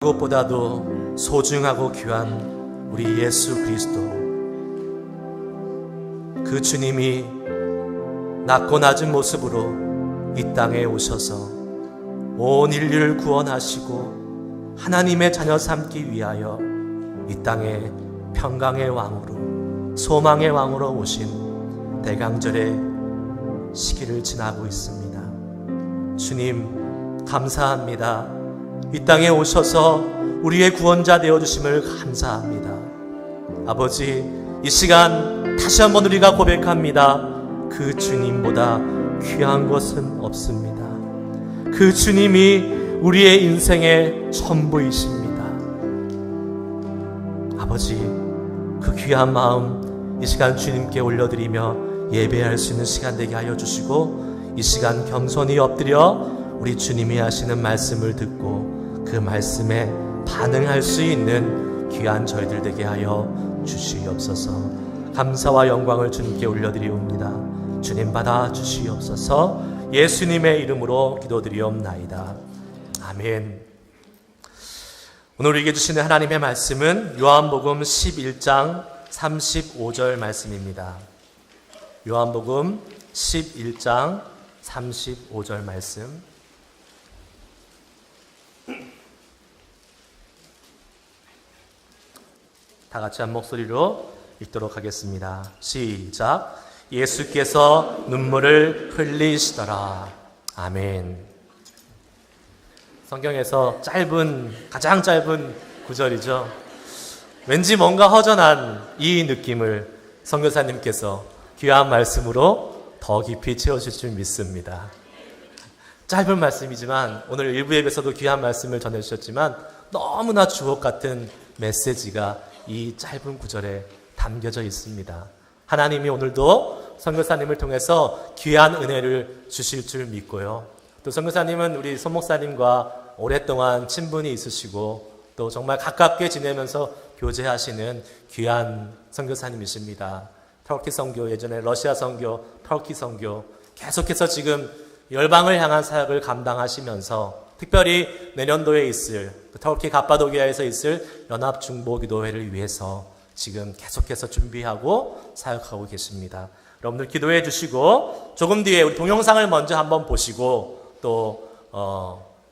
무엇보다도 소중하고 귀한 우리 예수 그리스도, 그 주님이 낮고 낮은 모습으로 이 땅에 오셔서 온 인류를 구원하시고 하나님의 자녀 삼기 위하여 이 땅에 평강의 왕으로, 소망의 왕으로 오신 대강절의 시기를 지나고 있습니다. 주님 감사합니다. 이 땅에 오셔서 우리의 구원자 되어주심을 감사합니다. 아버지, 이 시간 다시 한번 우리가 고백합니다. 그 주님보다 귀한 것은 없습니다. 그 주님이 우리의 인생의 전부이십니다. 아버지, 그 귀한 마음 이 시간 주님께 올려드리며 예배할 수 있는 시간 되게 하여 주시고, 이 시간 겸손히 엎드려 우리 주님이 하시는 말씀을 듣고 그 말씀에 반응할 수 있는 귀한 저희들 되게 하여 주시옵소서. 감사와 영광을 주님께 올려드리옵니다. 주님 받아 주시옵소서. 예수님의 이름으로 기도드리옵나이다. 아멘. 오늘 우리에게 주시는 하나님의 말씀은 요한복음 11장 35절 말씀입니다. 요한복음 11장 35절 말씀. 다 같이 한 목소리로 읽도록 하겠습니다. 시작. 예수께서 눈물을 흘리시더라. 아멘. 성경에서 가장 짧은 구절이죠. 왠지 뭔가 허전한 이 느낌을 선교사님께서 귀한 말씀으로 더 깊이 채워주실 줄 믿습니다. 짧은 말씀이지만 오늘 일부 예배에서도 귀한 말씀을 전해주셨지만 너무나 주옥 같은 메시지가 이 짧은 구절에 담겨져 있습니다. 하나님이 오늘도 선교사님을 통해서 귀한 은혜를 주실 줄 믿고요. 또 선교사님은 우리 손 목사님과 오랫동안 친분이 있으시고 또 정말 가깝게 지내면서 교제하시는 귀한 선교사님이십니다. 터키 선교, 예전에 러시아 선교, 터키 선교, 계속해서 지금 열방을 향한 사역을 감당하시면서 특별히 내년도에 있을 터키 갑바도기아에서 있을 연합중보기도회를 위해서 지금 계속해서 준비하고 사역하고 계십니다. 여러분들 기도해 주시고 조금 뒤에 우리 동영상을 먼저 한번 보시고 또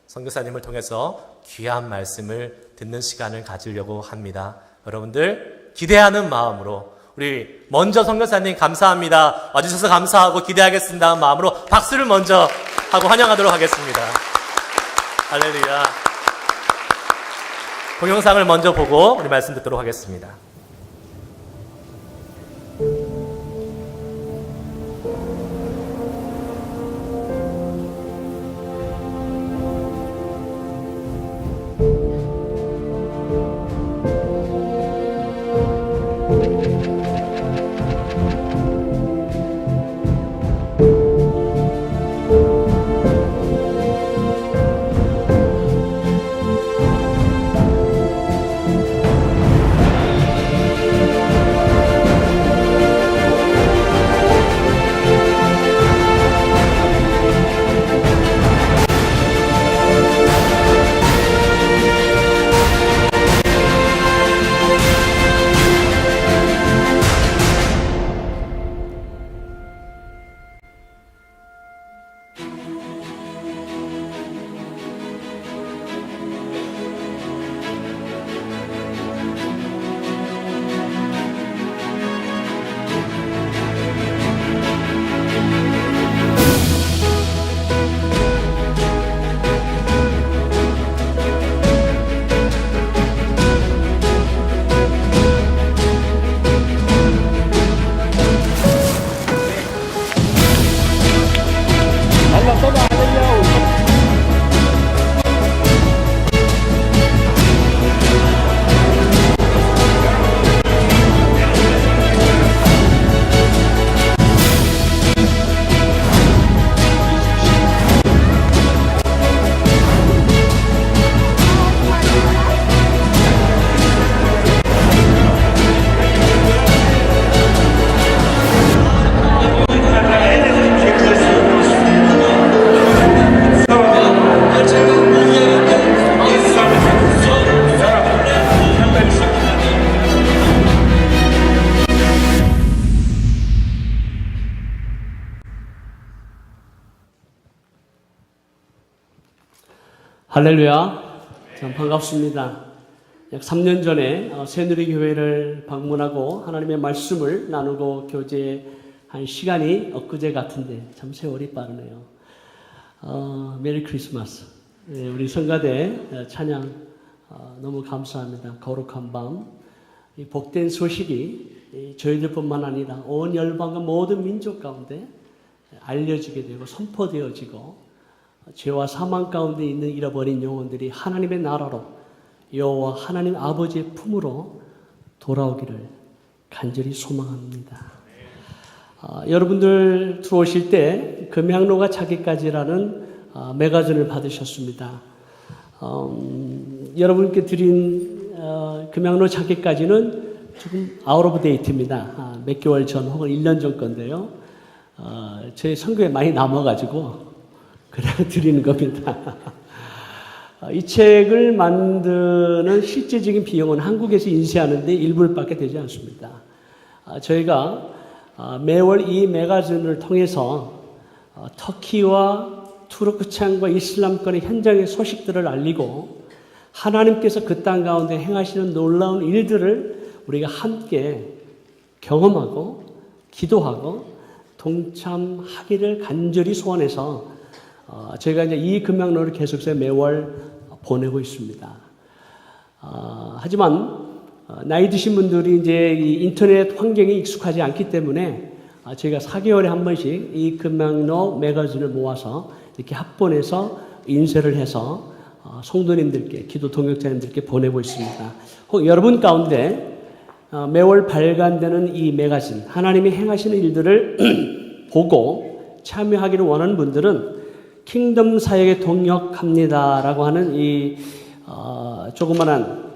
선교사님을 통해서 귀한 말씀을 듣는 시간을 가지려고 합니다. 여러분들 기대하는 마음으로 우리 먼저 선교사님 감사합니다. 와주셔서 감사하고 기대하겠습니다 마음으로 박수를 먼저 하고 환영하도록 하겠습니다. 할렐루야. 동영상을 먼저 보고 우리 말씀 듣도록 하겠습니다. 할렐루야. 참 반갑습니다. 약 3년 전에 새누리교회를 방문하고 하나님의 말씀을 나누고 교제한 시간이 엊그제 같은데 참 세월이 빠르네요. 메리 크리스마스. 우리 성가대 찬양 너무 감사합니다. 거룩한 밤. 이 복된 소식이 저희들뿐만 아니라 온 열방과 모든 민족 가운데 알려지게 되고 선포되어지고 죄와 사망 가운데 있는 잃어버린 영혼들이 하나님의 나라로 여호와 하나님 아버지의 품으로 돌아오기를 간절히 소망합니다. 여러분들 들어오실 때 금양로가 자기까지라는 매거진을 받으셨습니다. 여러분께 드린 금양로 자기까지는 조금 아웃 오브 데이트입니다. 몇 개월 전 혹은 1년 전 건데요. 제 선교에 많이 남아가지고 그냥 드리는 겁니다. 이 책을 만드는 실제적인 비용은 한국에서 인쇄하는데 1불밖에 되지 않습니다. 저희가 매월 이 매거진을 통해서 터키와 투르크창과 이슬람권의 현장의 소식들을 알리고 하나님께서 그 땅 가운데 행하시는 놀라운 일들을 우리가 함께 경험하고 기도하고 동참하기를 간절히 소원해서 저희가 이제 이 금양로를 계속해서 매월 보내고 있습니다. 하지만 나이 드신 분들이 이제 이 인터넷 환경에 익숙하지 않기 때문에 저희가 4개월에 한 번씩 이 금양로 매거진을 모아서 이렇게 합본해서 인쇄를 해서 성도님들께, 기도 동역자님들께 보내고 있습니다. 혹 여러분 가운데 매월 발간되는 이 매거진, 하나님이 행하시는 일들을 보고 참여하기를 원하는 분들은 킹덤 사역에 동역합니다라고 하는 이 조그만한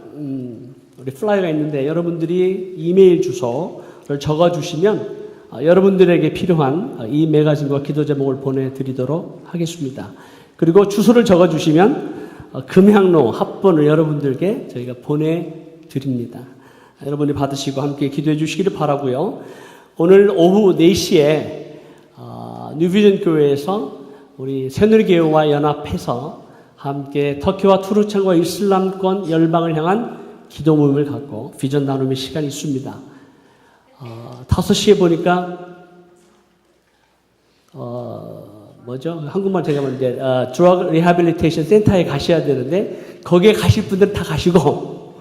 우리 플라이어가 있는데 여러분들이 이메일 주소를 적어주시면 여러분들에게 필요한 이 매거진과 기도 제목을 보내드리도록 하겠습니다. 그리고 주소를 적어주시면 금양로 합본을 여러분들께 저희가 보내드립니다. 여러분이 받으시고 함께 기도해 주시기를 바라고요. 오늘 오후 4시에 뉴비전 교회에서 우리 새누리교회와 연합해서 함께 터키와 투르창과 이슬람권 열방을 향한 기도 모임을 갖고 비전 나눔의 시간이 있습니다. 5시에 보니까 한국말 제가 먼저 드러그 리해빌리테이션 센터에 가셔야 되는데 거기에 가실 분들은 다 가시고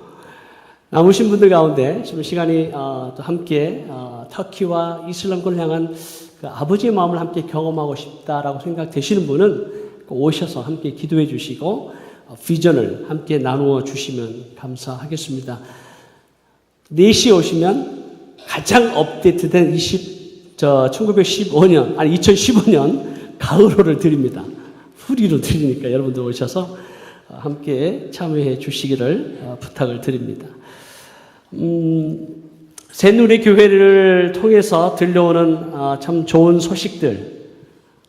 남으신 분들 가운데 지금 시간이 또 함께 터키와 이슬람권을 향한 그 아버지의 마음을 함께 경험하고 싶다라고 생각되시는 분은 오셔서 함께 기도해 주시고 비전을 함께 나누어 주시면 감사하겠습니다. 4시에 오시면 가장 업데이트된 1915년, 아니 2015년 가을호를 드립니다. 후리로 드리니까 여러분들 오셔서 함께 참여해 주시기를 부탁을 드립니다. 새누리교회를 통해서 들려오는 참 좋은 소식들,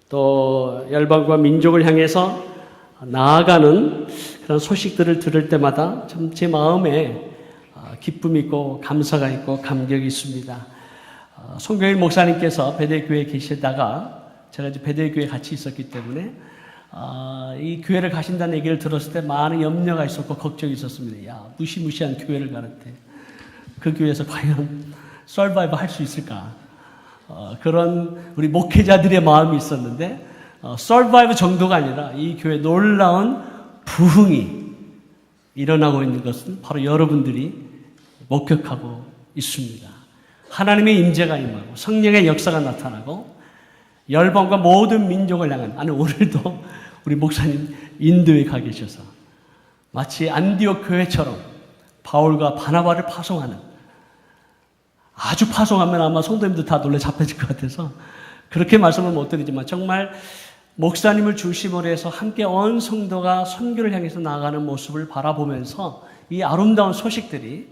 또 열방과 민족을 향해서 나아가는 그런 소식들을 들을 때마다 참 제 마음에 기쁨이 있고 감사가 있고 감격이 있습니다. 송교일 목사님께서 베델교회에 계시다가 제가 이제 베델교회에 같이 있었기 때문에 이 교회를 가신다는 얘기를 들었을 때 많은 염려가 있었고 걱정이 있었습니다. 야, 무시무시한 교회를 가는데 그 교회에서 과연 서바이브 할 수 있을까? 그런 우리 목회자들의 마음이 있었는데 서바이브 정도가 아니라 이 교회 놀라운 부흥이 일어나고 있는 것은 바로 여러분들이 목격하고 있습니다. 하나님의 임재가 임하고 성령의 역사가 나타나고 열방과 모든 민족을 향한, 아니 오늘도 우리 목사님 인도에 가 계셔서 마치 안디옥 교회처럼 바울과 바나바를 파송하는, 아주 파송하면 아마 성도님들 다 놀래 잡혀질 것 같아서 그렇게 말씀을 못 드리지만 정말 목사님을 중심으로 해서 함께 온 성도가 선교를 향해서 나아가는 모습을 바라보면서 이 아름다운 소식들이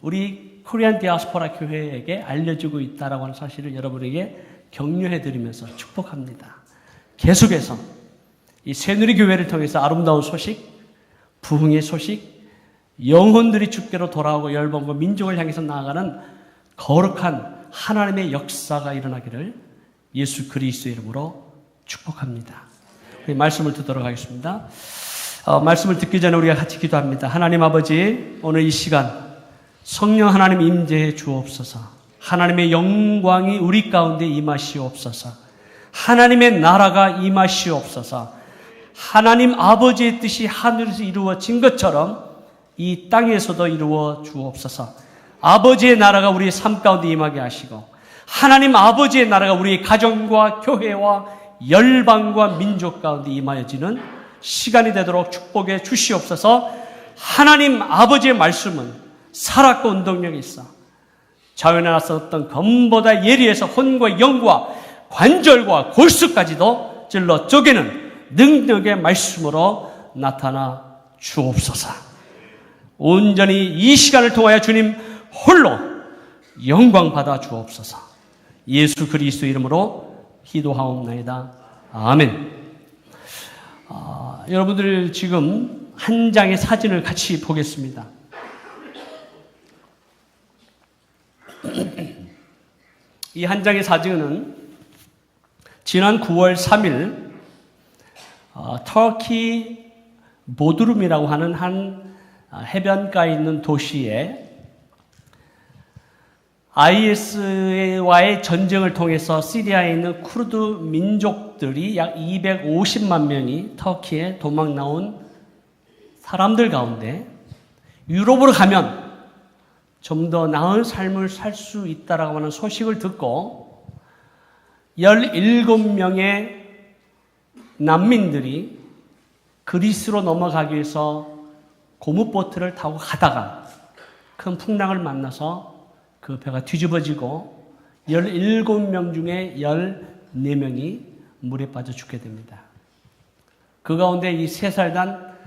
우리 코리안 디아스포라 교회에게 알려지고 있다라고 하는 사실을 여러분에게 격려해 드리면서 축복합니다. 계속해서 이 새누리교회를 통해서 아름다운 소식, 부흥의 소식, 영혼들이 주께로 돌아오고 열방과 민족을 향해서 나아가는 거룩한 하나님의 역사가 일어나기를 예수 그리스도의 이름으로 축복합니다. 말씀을 듣도록 하겠습니다. 말씀을 듣기 전에 우리가 같이 기도합니다. 하나님 아버지, 오늘 이 시간 성령 하나님 임재해 주옵소서. 하나님의 영광이 우리 가운데 임하시옵소서. 하나님의 나라가 임하시옵소서. 하나님 아버지의 뜻이 하늘에서 이루어진 것처럼 이 땅에서도 이루어 주옵소서. 아버지의 나라가 우리의 삶 가운데 임하게 하시고, 하나님 아버지의 나라가 우리의 가정과 교회와 열방과 민족 가운데 임하여지는 시간이 되도록 축복해 주시옵소서. 하나님 아버지의 말씀은 살았고 운동력이 있어 자연에 나섰던 검보다 예리해서 혼과 영과 관절과 골수까지도 찔러 쪼개는 능력의 말씀으로 나타나 주옵소서. 온전히 이 시간을 통하여 주님 홀로 영광 받아 주옵소서. 예수 그리스도 이름으로 기도하옵나이다. 아멘. 여러분들 지금 한 장의 사진을 같이 보겠습니다. 이 한 장의 사진은 지난 9월 3일 터키 보드룸이라고 하는 한 해변가에 있는 도시에 IS와의 전쟁을 통해서 시리아에 있는 쿠르드 민족들이 약 250만 명이 터키에 도망 나온 사람들 가운데 유럽으로 가면 좀 더 나은 삶을 살 수 있다라고 하는 소식을 듣고 17명의 난민들이 그리스로 넘어가기 위해서 고무보트를 타고 가다가 큰 풍랑을 만나서 그 배가 뒤집어지고 17명 중에 14명이 물에 빠져 죽게 됩니다. 그 가운데 이 3살 단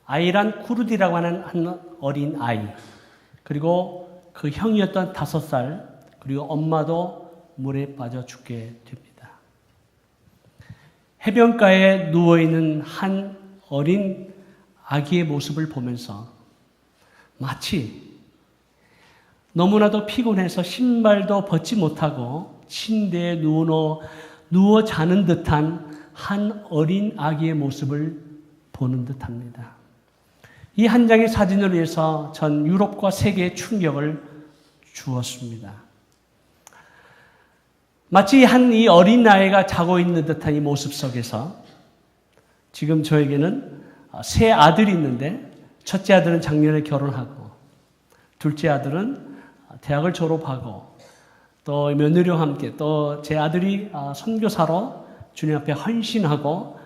아이란 쿠르디라고 하는 한 어린 아이, 그리고 그 형이었던 5살, 그리고 엄마도 물에 빠져 죽게 됩니다. 해변가에 누워있는 한 어린 아기의 모습을 보면서 마치 너무나도 피곤해서 신발도 벗지 못하고 침대에 누워 자는 듯한 한 어린 아기의 모습을 보는 듯합니다. 이 한 장의 사진으로 해서 전 유럽과 세계에 충격을 주었습니다. 마치 이 어린 아이가 자고 있는 듯한 이 모습 속에서 지금 저에게는 3 아들이 있는데, 첫째 아들은 작년에 결혼하고, 둘째 아들은 대학을 졸업하고, 또 며느리와 함께 또 제 아들이 선교사로 주님 앞에 헌신하고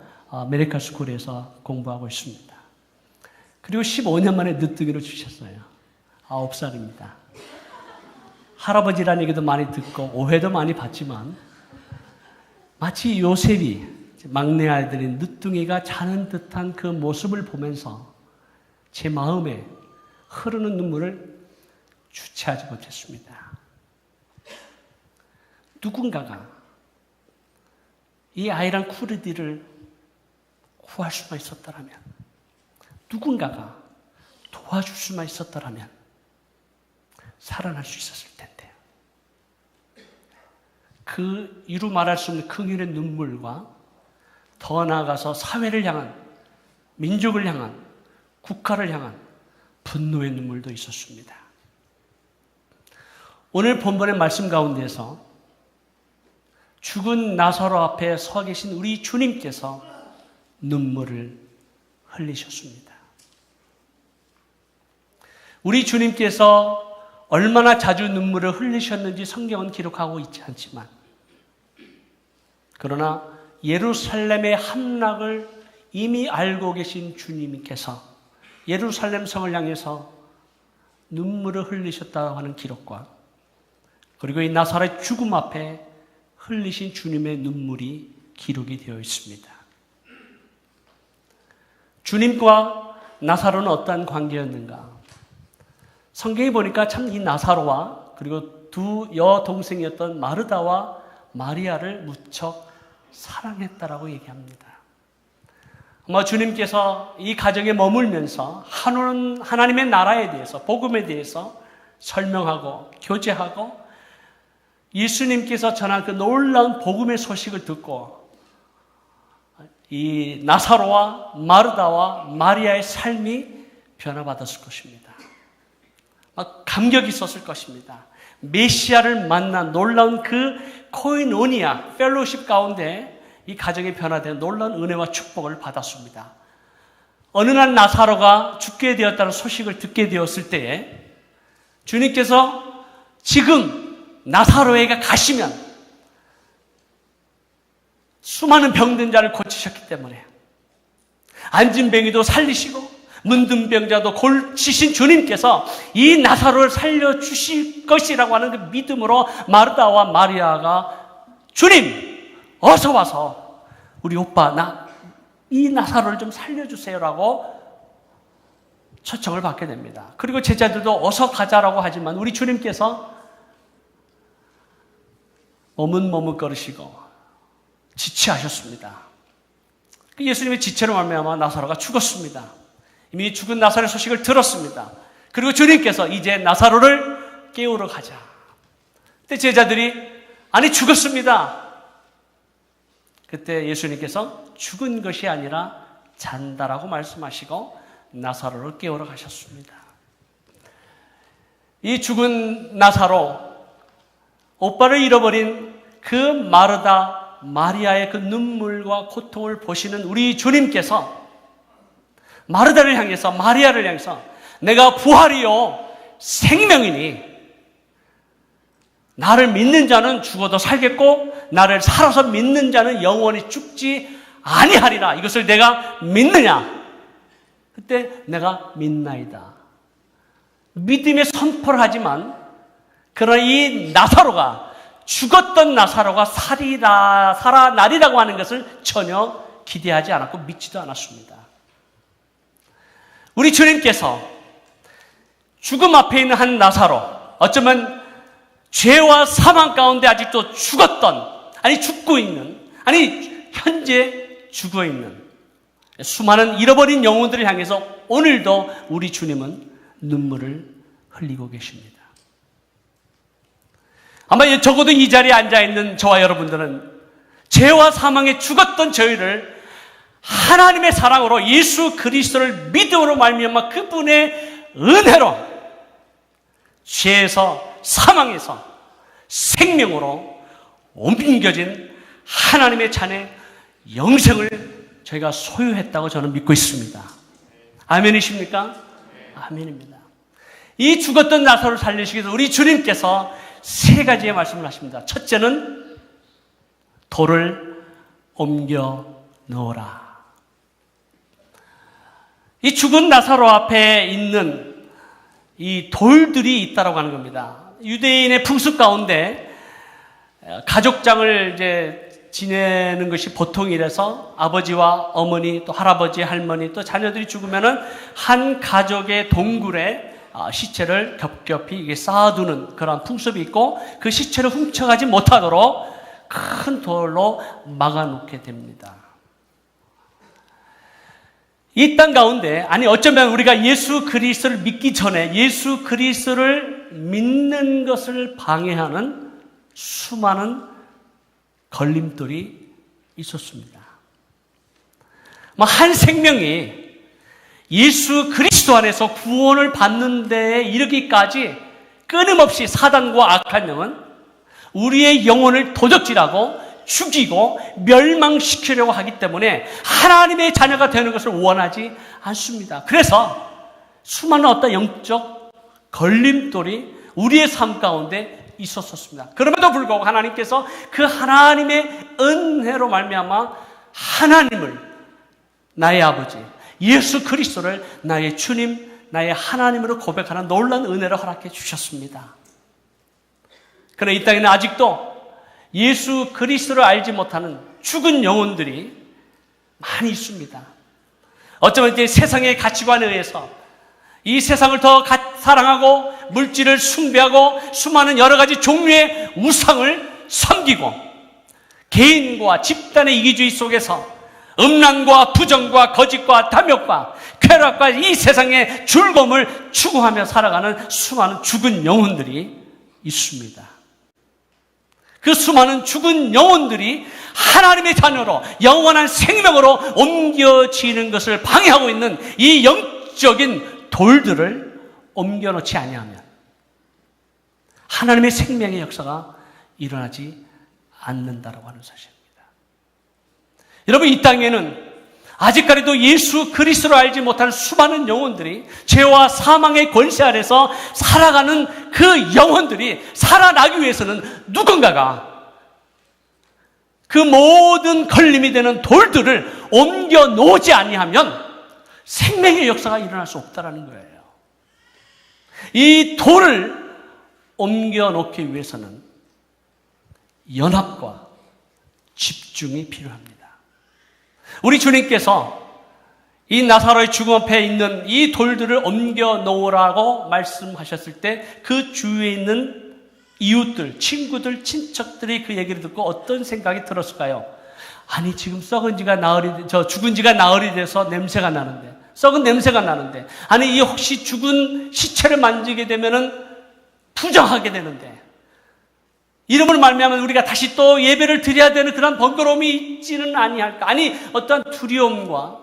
메디컬 스쿨에서 공부하고 있습니다. 그리고 15년 만에 늦둥이를 주셨어요. 9살입니다. 할아버지라는 얘기도 많이 듣고 오해도 많이 받지만 마치 요셉이 막내 아들인 늦둥이가 자는 듯한 그 모습을 보면서 제 마음에 흐르는 눈물을 주체하지 못했습니다. 누군가가 이 아이란 쿠르디를 구할 수만 있었더라면, 누군가가 도와줄 수만 있었더라면 살아날 수 있었을 텐데요. 그 이루 말할 수 없는 긍휼의 눈물과 더 나아가서 사회를 향한, 민족을 향한, 국가를 향한 분노의 눈물도 있었습니다. 오늘 본문의 말씀 가운데서 죽은 나사로 앞에 서 계신 우리 주님께서 눈물을 흘리셨습니다. 우리 주님께서 얼마나 자주 눈물을 흘리셨는지 성경은 기록하고 있지 않지만, 그러나 예루살렘의 함락을 이미 알고 계신 주님께서 예루살렘 성을 향해서 눈물을 흘리셨다고 하는 기록과, 그리고 이 나사로의 죽음 앞에 흘리신 주님의 눈물이 기록이 되어 있습니다. 주님과 나사로는 어떠한 관계였는가? 성경에 보니까 참 이 나사로와 그리고 두 여동생이었던 마르다와 마리아를 무척 사랑했다라고 얘기합니다. 아마 주님께서 이 가정에 머물면서 하나님의 나라에 대해서, 복음에 대해서 설명하고 교제하고, 예수님께서 전한 그 놀라운 복음의 소식을 듣고 이 나사로와 마르다와 마리아의 삶이 변화받았을 것입니다. 막 감격이 있었을 것입니다. 메시아를 만난 놀라운 그 코이노니아, 펠로십 가운데 이 가정이 변화된 놀라운 은혜와 축복을 받았습니다. 어느 날 나사로가 죽게 되었다는 소식을 듣게 되었을 때에 주님께서 지금 나사로에게 가시면 수많은 병든 자를 고치셨기 때문에 앉은 병이도 살리시고 문든 병자도 골치신 주님께서 이 나사로를 살려주실 것이라고 하는 그 믿음으로 마르다와 마리아가 주님 어서 와서 우리 오빠 이 나사로를 좀 살려주세요라고 초청을 받게 됩니다. 그리고 제자들도 어서 가자라고 하지만 우리 주님께서 머뭇머뭇거리시고 지체하셨습니다. 예수님의 지체로 말미암아 나사로가 죽었습니다. 이미 죽은 나사로의 소식을 들었습니다. 그리고 주님께서 이제 나사로를 깨우러 가자. 그때 제자들이 아니 죽었습니다. 그때 예수님께서 죽은 것이 아니라 잔다라고 말씀하시고 나사로를 깨우러 가셨습니다. 이 죽은 나사로, 오빠를 잃어버린 그 마르다, 마리아의 그 눈물과 고통을 보시는 우리 주님께서 마르다를 향해서, 마리아를 향해서 내가 부활이요 생명이니 나를 믿는 자는 죽어도 살겠고 나를 살아서 믿는 자는 영원히 죽지 아니하리라. 이것을 내가 믿느냐? 그때 내가 믿나이다. 믿음의 선포를 하지만 그러나 이 나사로가 죽었던 나사로가 살아나리라고 하는 것을 전혀 기대하지 않았고 믿지도 않았습니다. 우리 주님께서 죽음 앞에 있는 한 나사로, 어쩌면 죄와 사망 가운데 아직도 죽고 있는, 현재 죽어 있는 수많은 잃어버린 영혼들을 향해서 오늘도 우리 주님은 눈물을 흘리고 계십니다. 아마 적어도 이 자리에 앉아있는 저와 여러분들은 죄와 사망에 죽었던 저희를 하나님의 사랑으로 예수 그리스도를 믿음으로 말미암아 그분의 은혜로 죄에서 사망에서 생명으로 옮겨진 하나님의 자녀 영생을 저희가 소유했다고 저는 믿고 있습니다. 아멘이십니까? 아멘입니다. 이 죽었던 나사로를 살리시기 위해서 우리 주님께서 세 가지의 말씀을 하십니다. 첫째는 돌을 옮겨 넣어라. 이 죽은 나사로 앞에 있는 이 돌들이 있다라고 하는 겁니다. 유대인의 풍습 가운데 가족장을 이제 지내는 것이 보통이라서 아버지와 어머니 또 할아버지, 할머니 또 자녀들이 죽으면은 한 가족의 동굴에 시체를 겹겹이 쌓아두는 그런 풍습이 있고 그 시체를 훔쳐가지 못하도록 큰 돌로 막아놓게 됩니다. 이 땅 가운데, 어쩌면 우리가 예수 그리스도를 믿기 전에 예수 그리스도를 믿는 것을 방해하는 수많은 걸림돌이 있었습니다. 한 생명이 예수 그리스도 안에서 구원을 받는 데에 이르기까지 끊임없이 사단과 악한 영은 우리의 영혼을 도적질하고 죽이고 멸망시키려고 하기 때문에 하나님의 자녀가 되는 것을 원하지 않습니다. 그래서 수많은 어떤 영적 걸림돌이 우리의 삶 가운데 있었습니다. 그럼에도 불구하고 하나님께서 그 하나님의 은혜로 말미암아 하나님을, 나의 아버지 예수 그리스도를 나의 주님, 나의 하나님으로 고백하는 놀라운 은혜를 허락해 주셨습니다. 그러나 이 땅에는 아직도 예수 그리스도를 알지 못하는 죽은 영혼들이 많이 있습니다. 어쩌면 이제 세상의 가치관에 의해서 이 세상을 더 사랑하고 물질을 숭배하고 수많은 여러 가지 종류의 우상을 섬기고 개인과 집단의 이기주의 속에서 음란과 부정과 거짓과 탐욕과 쾌락과 이 세상의 즐거움을 추구하며 살아가는 수많은 죽은 영혼들이 있습니다. 그 수많은 죽은 영혼들이 하나님의 자녀로 영원한 생명으로 옮겨지는 것을 방해하고 있는 이 영적인 돌들을 옮겨놓지 아니하면 하나님의 생명의 역사가 일어나지 않는다라고 하는 사실입니다. 여러분, 이 땅에는 아직까지도 예수 그리스도를 알지 못하는 수많은 영혼들이 죄와 사망의 권세 아래서 살아가는 그 영혼들이 살아나기 위해서는 누군가가 그 모든 걸림이 되는 돌들을 옮겨 놓지 아니하면 생명의 역사가 일어날 수 없다는 거예요. 이 돌을 옮겨 놓기 위해서는 연합과 집중이 필요합니다. 우리 주님께서 이 나사로의 죽음 앞에 있는 이 돌들을 옮겨 놓으라고 말씀하셨을 때 그 주위에 있는 이웃들, 친구들, 친척들이 그 얘기를 듣고 어떤 생각이 들었을까요? 아니, 지금 죽은 지가 나흘이 돼서 냄새가 나는데, 썩은 냄새가 나는데, 아니, 이 혹시 죽은 시체를 만지게 되면은 부정하게 되는데, 이름을 말미암아 우리가 다시 또 예배를 드려야 되는 그런 번거로움이 있지는 아니할까? 아니, 어떤 두려움과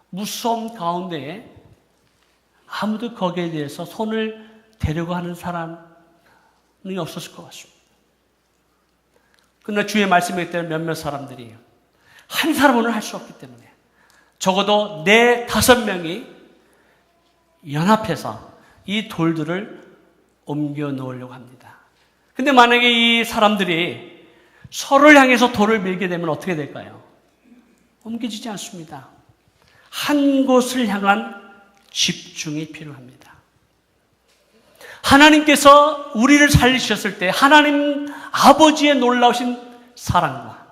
무서움 가운데에 아무도 거기에 대해서 손을 대려고 하는 사람이 없었을 것 같습니다. 그러나 주의 말씀에 따른 몇몇 사람들이 한 사람은 할 수 없기 때문에 적어도 4-5명이 연합해서 이 돌들을 옮겨 놓으려고 합니다. 근데 만약에 이 사람들이 서로를 향해서 돌을 밀게 되면 어떻게 될까요? 옮겨지지 않습니다. 한 곳을 향한 집중이 필요합니다. 하나님께서 우리를 살리셨을 때 하나님 아버지의 놀라우신 사랑과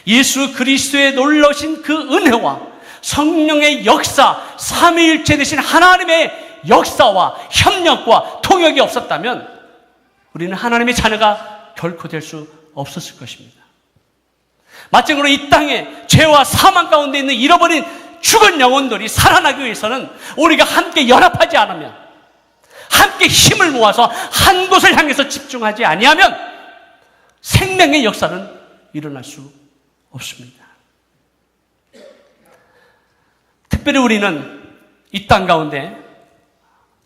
예수 그리스도의 놀라우신 그 은혜와 성령의 역사, 삼위일체 되신 하나님의 역사와 협력과 통역이 없었다면 우리는 하나님의 자녀가 결코 될 수 없었을 것입니다. 마찬가지로 이 땅에 죄와 사망 가운데 있는 잃어버린 죽은 영혼들이 살아나기 위해서는 우리가 함께 연합하지 않으면, 함께 힘을 모아서 한 곳을 향해서 집중하지 아니하면 생명의 역사는 일어날 수 없습니다. 특별히 우리는 이 땅 가운데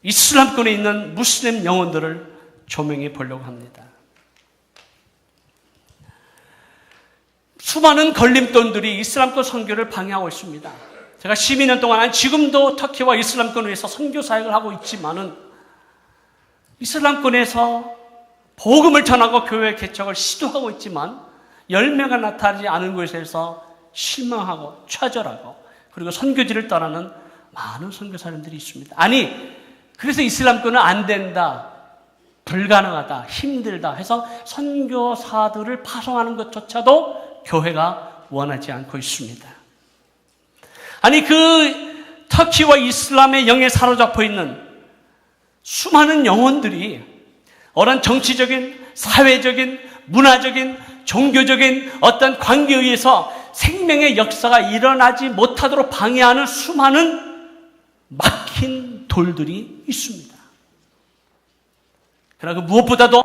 이슬람권에 있는 무슬림 영혼들을 조명해 보려고 합니다. 수많은 걸림돌들이 이슬람권 선교를 방해하고 있습니다. 제가 12년 동안 지금도 터키와 이슬람권을 위해서 선교 사역을 하고 있지만은 이슬람권에서 복음을 전하고 교회 개척을 시도하고 있지만 열매가 나타나지 않은 곳에서 실망하고 좌절하고 그리고 선교지를 떠나는 많은 선교사님들이 있습니다. 아니, 그래서 이슬람권은 안 된다, 불가능하다, 힘들다 해서 선교사들을 파송하는 것조차도 교회가 원하지 않고 있습니다. 아니, 그 터키와 이슬람의 영에 사로잡혀 있는 수많은 영혼들이 어떤 정치적인, 사회적인, 문화적인, 종교적인 어떤 관계에 의해서 생명의 역사가 일어나지 못하도록 방해하는 수많은 막힌 돌들이 있습니다. 그러나 무엇보다도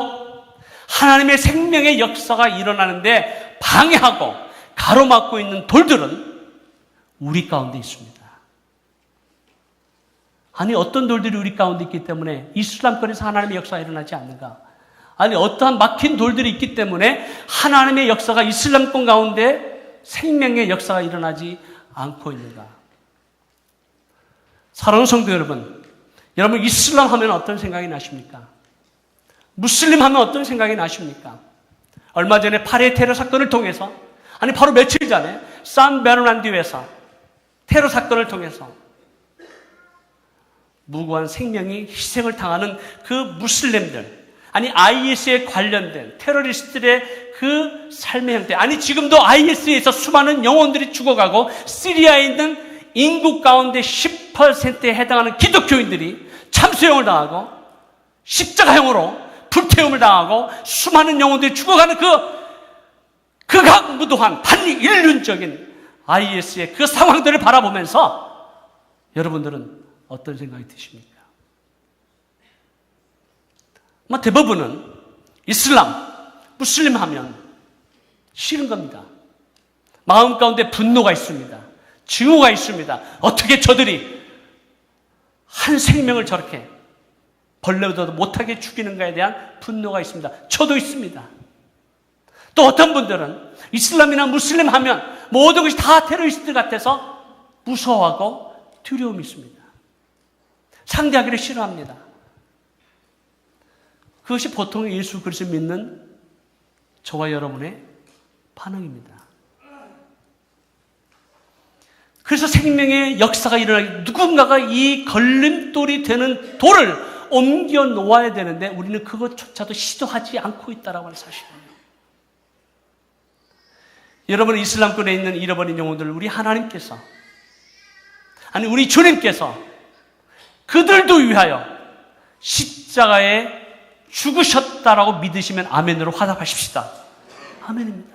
하나님의 생명의 역사가 일어나는데 방해하고 가로막고 있는 돌들은 우리 가운데 있습니다. 아니, 어떤 돌들이 우리 가운데 있기 때문에 이슬람권에서 하나님의 역사가 일어나지 않는가? 아니, 어떠한 막힌 돌들이 있기 때문에 하나님의 역사가 이슬람권 가운데 생명의 역사가 일어나지 않고 있는가? 사랑하는 성도 여러분, 여러분 이슬람 하면 어떤 생각이 나십니까? 무슬림 하면 어떤 생각이 나십니까? 얼마 전에 파리 테러 사건을 통해서, 아니 바로 며칠 전에 산 베르난디오에서 테러 사건을 통해서 무고한 생명이 희생을 당하는 그 무슬림들, 아니 IS에 관련된 테러리스트들의 그 삶의 형태, 아니 지금도 IS에서 수많은 영혼들이 죽어가고 시리아에 있는 인구 가운데 10%에 해당하는 기독교인들이 참수형을 당하고 십자가형으로 불태움을 당하고 수많은 영혼들이 죽어가는 그 극악무도한 반인륜적인 IS의 그 상황들을 바라보면서 여러분들은 어떤 생각이 드십니까? 대부분은 이슬람, 무슬림 하면 싫은 겁니다. 마음 가운데 분노가 있습니다. 증오가 있습니다. 어떻게 저들이 한 생명을 저렇게 벌레보다도 못하게 죽이는가에 대한 분노가 있습니다. 저도 있습니다. 또 어떤 분들은 이슬람이나 무슬림 하면 모든 것이 다 테러리스트 같아서 무서워하고 두려움이 있습니다. 상대하기를 싫어합니다. 그것이 보통 예수 그리스도 믿는 저와 여러분의 반응입니다. 그래서 생명의 역사가 일어나기, 누군가가 이 걸림돌이 되는 돌을 옮겨 놓아야 되는데 우리는 그것조차도 시도하지 않고 있다는 사실이에요. 여러분, 이슬람권에 있는 잃어버린 영혼들, 우리 하나님께서, 아니 우리 주님께서 그들도 위하여 십자가에 죽으셨다라고 믿으시면 아멘으로 화답하십시다. 아멘입니다.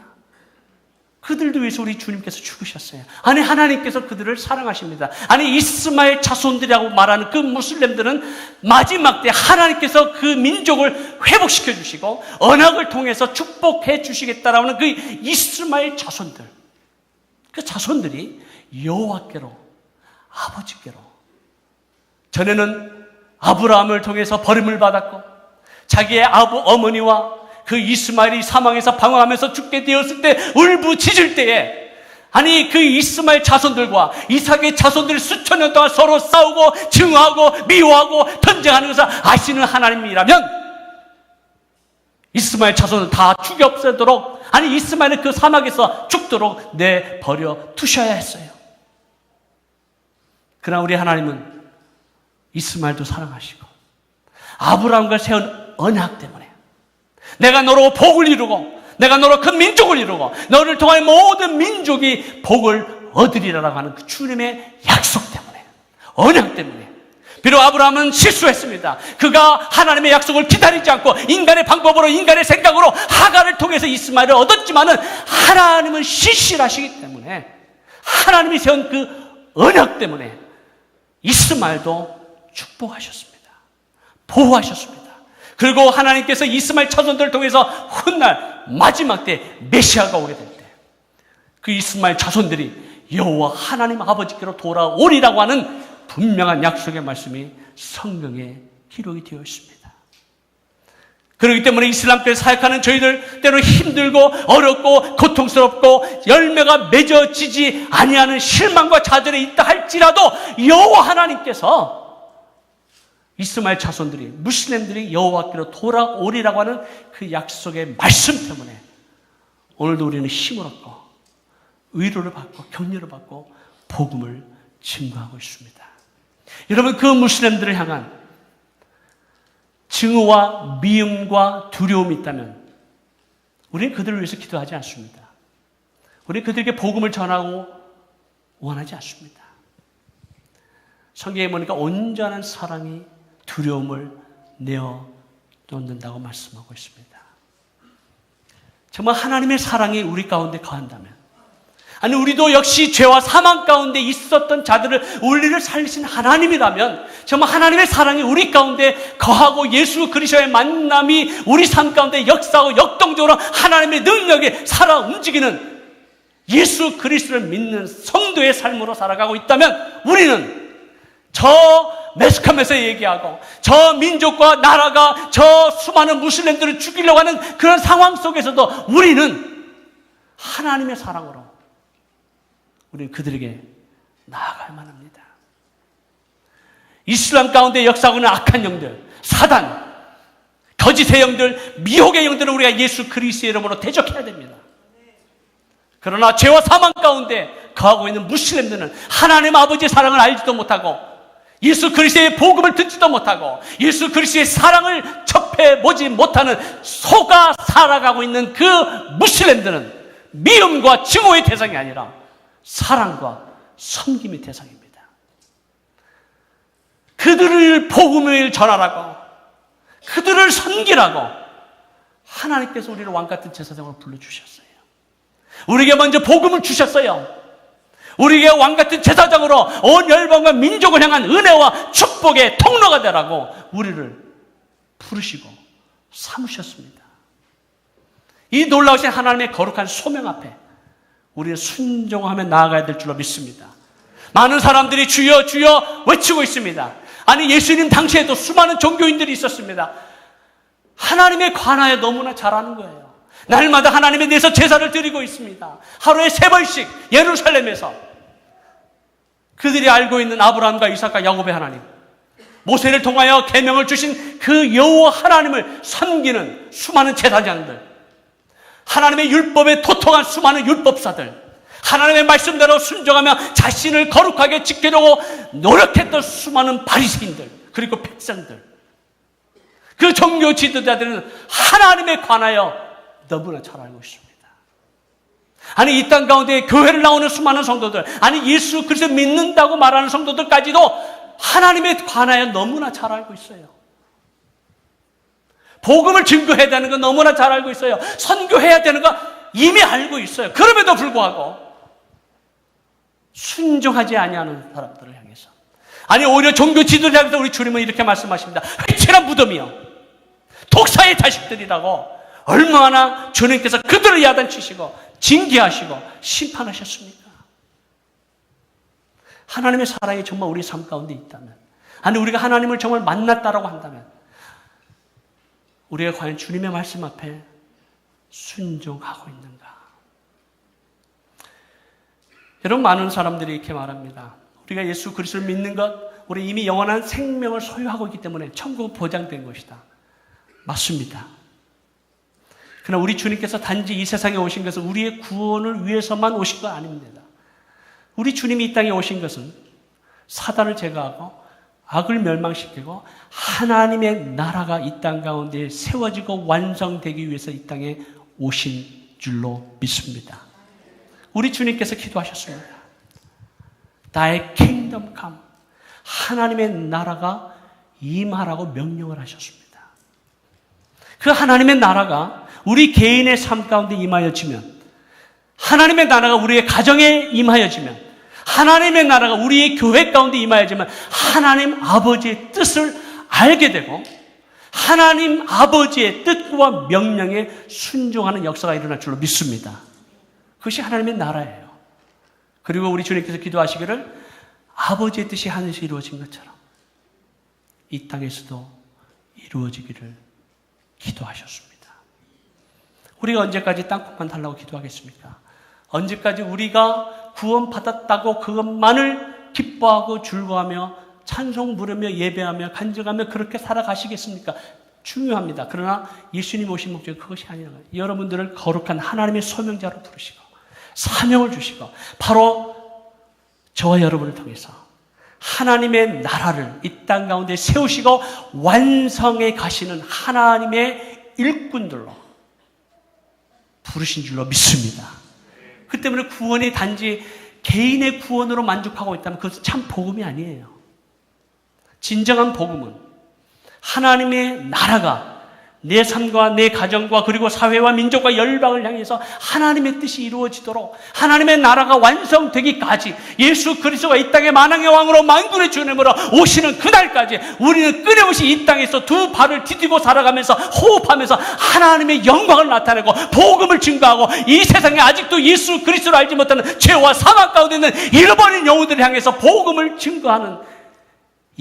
그들도 위해서 우리 주님께서 죽으셨어요. 아니 하나님께서 그들을 사랑하십니다. 아니 이스마엘 자손들이라고 말하는 그 무슬림들은 마지막 때 하나님께서 그 민족을 회복시켜 주시고 언약을 통해서 축복해 주시겠다라는 그 이스마엘 자손들, 그 자손들이 여호와께로, 아버지께로, 전에는 아브라함을 통해서 버림을 받았고 자기의 어머니와 그 이스마엘이 사망해서 방황하면서 죽게 되었을 때 울부짖을 때에, 아니 그 이스마엘 자손들과 이삭의 자손들이 수천 년 동안 서로 싸우고 증오하고 미워하고 전쟁하는 것을 아시는 하나님이라면 이스마엘 자손을 다 죽여 없애도록, 아니 이스마엘은 그 사막에서 죽도록 내버려 두셔야 했어요. 그러나 우리 하나님은 이스마엘도 사랑하시고 아브라함과 세운 언약 때문에 내가 너로 복을 이루고 내가 너로 큰 민족을 이루고 너를 통한 모든 민족이 복을 얻으리라고 하는 그 주님의 약속 때문에, 언약 때문에, 비록 아브라함은 실수했습니다. 그가 하나님의 약속을 기다리지 않고 인간의 방법으로, 인간의 생각으로 하갈을 통해서 이스마엘을 얻었지만은 하나님은 신실하시기 때문에 하나님이 세운 그 언약 때문에 이스마엘도 축복하셨습니다. 보호하셨습니다. 그리고 하나님께서 이스마엘 자손들을 통해서 훗날 마지막 때 메시아가 오게 될 때 그 이스마엘 자손들이 여호와 하나님 아버지께로 돌아오리라고 하는 분명한 약속의 말씀이 성경에 기록이 되어 있습니다. 그렇기 때문에 이슬람교에 사역하는 저희들 때로 힘들고 어렵고 고통스럽고 열매가 맺어지지 아니하는 실망과 좌절에 있다 할지라도 여호와 하나님께서 이스마엘 자손들이, 무슬림들이 여호와께로 돌아오리라고 하는 그 약속의 말씀 때문에 오늘도 우리는 힘을 얻고 위로를 받고 격려를 받고 복음을 증거하고 있습니다. 여러분, 그 무슬림들을 향한 증오와 미움과 두려움이 있다면 우리는 그들을 위해서 기도하지 않습니다. 우리는 그들에게 복음을 전하고 원하지 않습니다. 성경에 보니까 온전한 사랑이 두려움을 내어놓는다고 말씀하고 있습니다. 정말 하나님의 사랑이 우리 가운데 거한다면, 아니 우리도 역시 죄와 사망 가운데 있었던 자들을 우리를 살리신 하나님이라면 정말 하나님의 사랑이 우리 가운데 거하고 예수 그리스도의 만남이 우리 삶 가운데 역사하고 역동적으로 하나님의 능력에 살아 움직이는 예수 그리스도를 믿는 성도의 삶으로 살아가고 있다면 우리는 저 매스컴에서 얘기하고 저 민족과 나라가 저 수많은 무슬림들을 죽이려고 하는 그런 상황 속에서도 우리는 하나님의 사랑으로 우리는 그들에게 나아갈만 합니다. 이슬람 가운데 역사하고 있는 악한 영들, 사단, 거짓의 영들, 미혹의 영들은 우리가 예수 그리스도의 이름으로 대적해야 됩니다. 그러나 죄와 사망 가운데 거하고 있는 무슬림들은 하나님 아버지의 사랑을 알지도 못하고 예수 그리스도의 복음을 듣지도 못하고 예수 그리스도의 사랑을 접해보지 못하는 속아 살아가고 있는 그 무슬림들은 미움과 증오의 대상이 아니라 사랑과 섬김의 대상입니다. 그들을 복음을 전하라고, 그들을 섬기라고 하나님께서 우리를 왕같은 제사장으로 불러주셨어요. 우리에게 먼저 복음을 주셨어요. 우리에게 왕같은 제사장으로 온 열방과 민족을 향한 은혜와 축복의 통로가 되라고 우리를 부르시고 삼으셨습니다. 이 놀라우신 하나님의 거룩한 소명 앞에 우리는 순종하며 나아가야 될 줄로 믿습니다. 많은 사람들이 주여 주여 외치고 있습니다. 아니, 예수님 당시에도 수많은 종교인들이 있었습니다. 하나님에 관하여 너무나 잘 아는 거예요. 날마다 하나님에 대해서 제사를 드리고 있습니다. 하루에 3번씩 예루살렘에서 그들이 알고 있는 아브라함과 이삭과 야곱의 하나님, 모세를 통하여 계명을 주신 그 여호와 하나님을 섬기는 수많은 제사장들, 하나님의 율법에 도통한 수많은 율법사들, 하나님의 말씀대로 순종하며 자신을 거룩하게 지키려고 노력했던 수많은 바리새인들, 그리고 백성들, 그 종교 지도자들은 하나님에 관하여 너무나 잘 알고 있습니다. 아니, 이 땅 가운데 교회를 나오는 수많은 성도들, 아니 예수 그리스도 믿는다고 말하는 성도들까지도 하나님에 관하여 너무나 잘 알고 있어요. 복음을 증거해야 되는 거 너무나 잘 알고 있어요. 선교해야 되는 거 이미 알고 있어요. 그럼에도 불구하고 순종하지 아니하는 사람들을 향해서, 아니 오히려 종교 지도자들도 우리 주님은 이렇게 말씀하십니다. 회칠한 무덤이요, 독사의 자식들이라고 얼마나 주님께서 그들을 야단치시고 징계하시고 심판하셨습니까? 하나님의 사랑이 정말 우리 삶 가운데 있다면, 아니 우리가 하나님을 정말 만났다라고 한다면 우리가 과연 주님의 말씀 앞에 순종하고 있는가? 여러분, 많은 사람들이 이렇게 말합니다. 우리가 예수 그리스도를 믿는 것, 우리 이미 영원한 생명을 소유하고 있기 때문에 천국은 보장된 것이다. 맞습니다. 그러나 우리 주님께서 단지 이 세상에 오신 것은 우리의 구원을 위해서만 오신 것 아닙니다. 우리 주님이 이 땅에 오신 것은 사단을 제거하고 악을 멸망시키고 하나님의 나라가 이 땅 가운데 세워지고 완성되기 위해서 이 땅에 오신 줄로 믿습니다. 우리 주님께서 기도하셨습니다. Thy kingdom come. 하나님의 나라가 임하라고 명령을 하셨습니다. 그 하나님의 나라가 우리 개인의 삶 가운데 임하여지면, 하나님의 나라가 우리의 가정에 임하여지면, 하나님의 나라가 우리의 교회 가운데 임하여지면 하나님 아버지의 뜻을 알게 되고 하나님 아버지의 뜻과 명령에 순종하는 역사가 일어날 줄로 믿습니다. 그것이 하나님의 나라예요. 그리고 우리 주님께서 기도하시기를 아버지의 뜻이 하늘에서 이루어진 것처럼 이 땅에서도 이루어지기를 기도하셨습니다. 우리가 언제까지 땅콩만 달라고 기도하겠습니까? 언제까지 우리가 구원받았다고 그것만을 기뻐하고 즐거워하며 찬송 부르며 예배하며 간증하며 그렇게 살아가시겠습니까? 중요합니다. 그러나 예수님 오신 목적은 그것이 아니라 여러분들을 거룩한 하나님의 소명자로 부르시고 사명을 주시고 바로 저와 여러분을 통해서 하나님의 나라를 이 땅 가운데 세우시고 완성해 가시는 하나님의 일꾼들로 부르신 줄로 믿습니다. 그 때문에 구원이 단지 개인의 구원으로 만족하고 있다면 그것은 참 복음이 아니에요. 진정한 복음은 하나님의 나라가 내 삶과 내 가정과 그리고 사회와 민족과 열방을 향해서 하나님의 뜻이 이루어지도록 하나님의 나라가 완성되기까지 예수 그리스도가 이 땅의 만왕의 왕으로 만군의 주님으로 오시는 그날까지 우리는 끊임없이 이 땅에서 두 발을 디디고 살아가면서 호흡하면서 하나님의 영광을 나타내고 복음을 증거하고 이 세상에 아직도 예수 그리스도를 알지 못하는 죄와 사망 가운데 있는 잃어버린 영혼들을 향해서 복음을 증거하는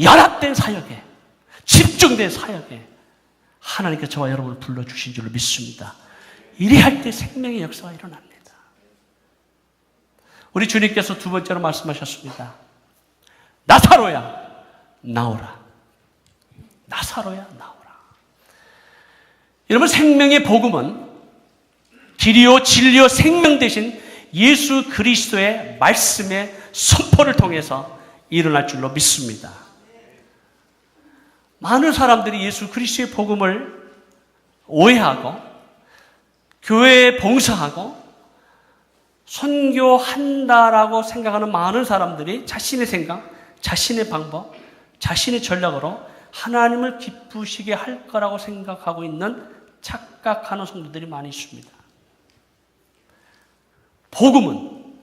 연합된 사역에, 집중된 사역에 하나님께서 저와 여러분을 불러주신 줄로 믿습니다. 이리 할 때 생명의 역사가 일어납니다. 우리 주님께서 두 번째로 말씀하셨습니다. 나사로야 나오라. 나사로야 나오라. 여러분, 생명의 복음은 길이요 진리요 생명 되신 예수 그리스도의 말씀의 선포를 통해서 일어날 줄로 믿습니다. 많은 사람들이 예수 그리스도의 복음을 오해하고 교회에 봉사하고 선교한다라고 생각하는 많은 사람들이 자신의 생각, 자신의 방법, 자신의 전략으로 하나님을 기쁘시게 할 거라고 생각하고 있는 착각하는 성도들이 많이 있습니다. 복음은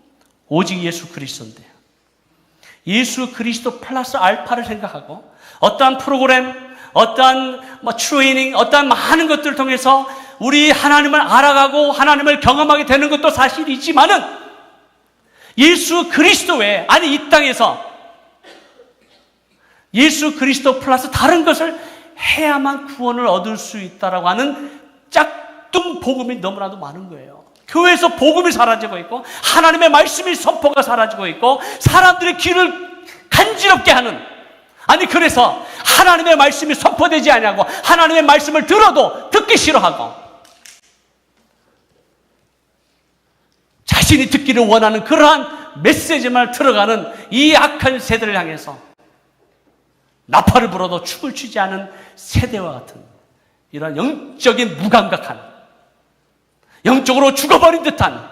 오직 예수 그리스도인데 예수 그리스도 플러스 알파를 생각하고 어떠한 프로그램, 어떠한 트레이닝, 어떠한 많은 것들을 통해서 우리 하나님을 알아가고 하나님을 경험하게 되는 것도 사실이지만은 예수 그리스도 외에, 아니 이 땅에서 예수 그리스도 플러스 다른 것을 해야만 구원을 얻을 수 있다라고 하는 짝퉁 복음이 너무나도 많은 거예요. 교회에서 복음이 사라지고 있고 하나님의 말씀이 선포가 사라지고 있고 사람들의 귀를 간지럽게 하는, 아니 그래서 하나님의 말씀이 선포되지 않냐고 하나님의 말씀을 들어도 듣기 싫어하고 자신이 듣기를 원하는 그러한 메시지만 들어가는 이 악한 세대를 향해서 나팔을 불어도 춤을 추지 않은 세대와 같은 이런 영적인 무감각한, 영적으로 죽어버린 듯한,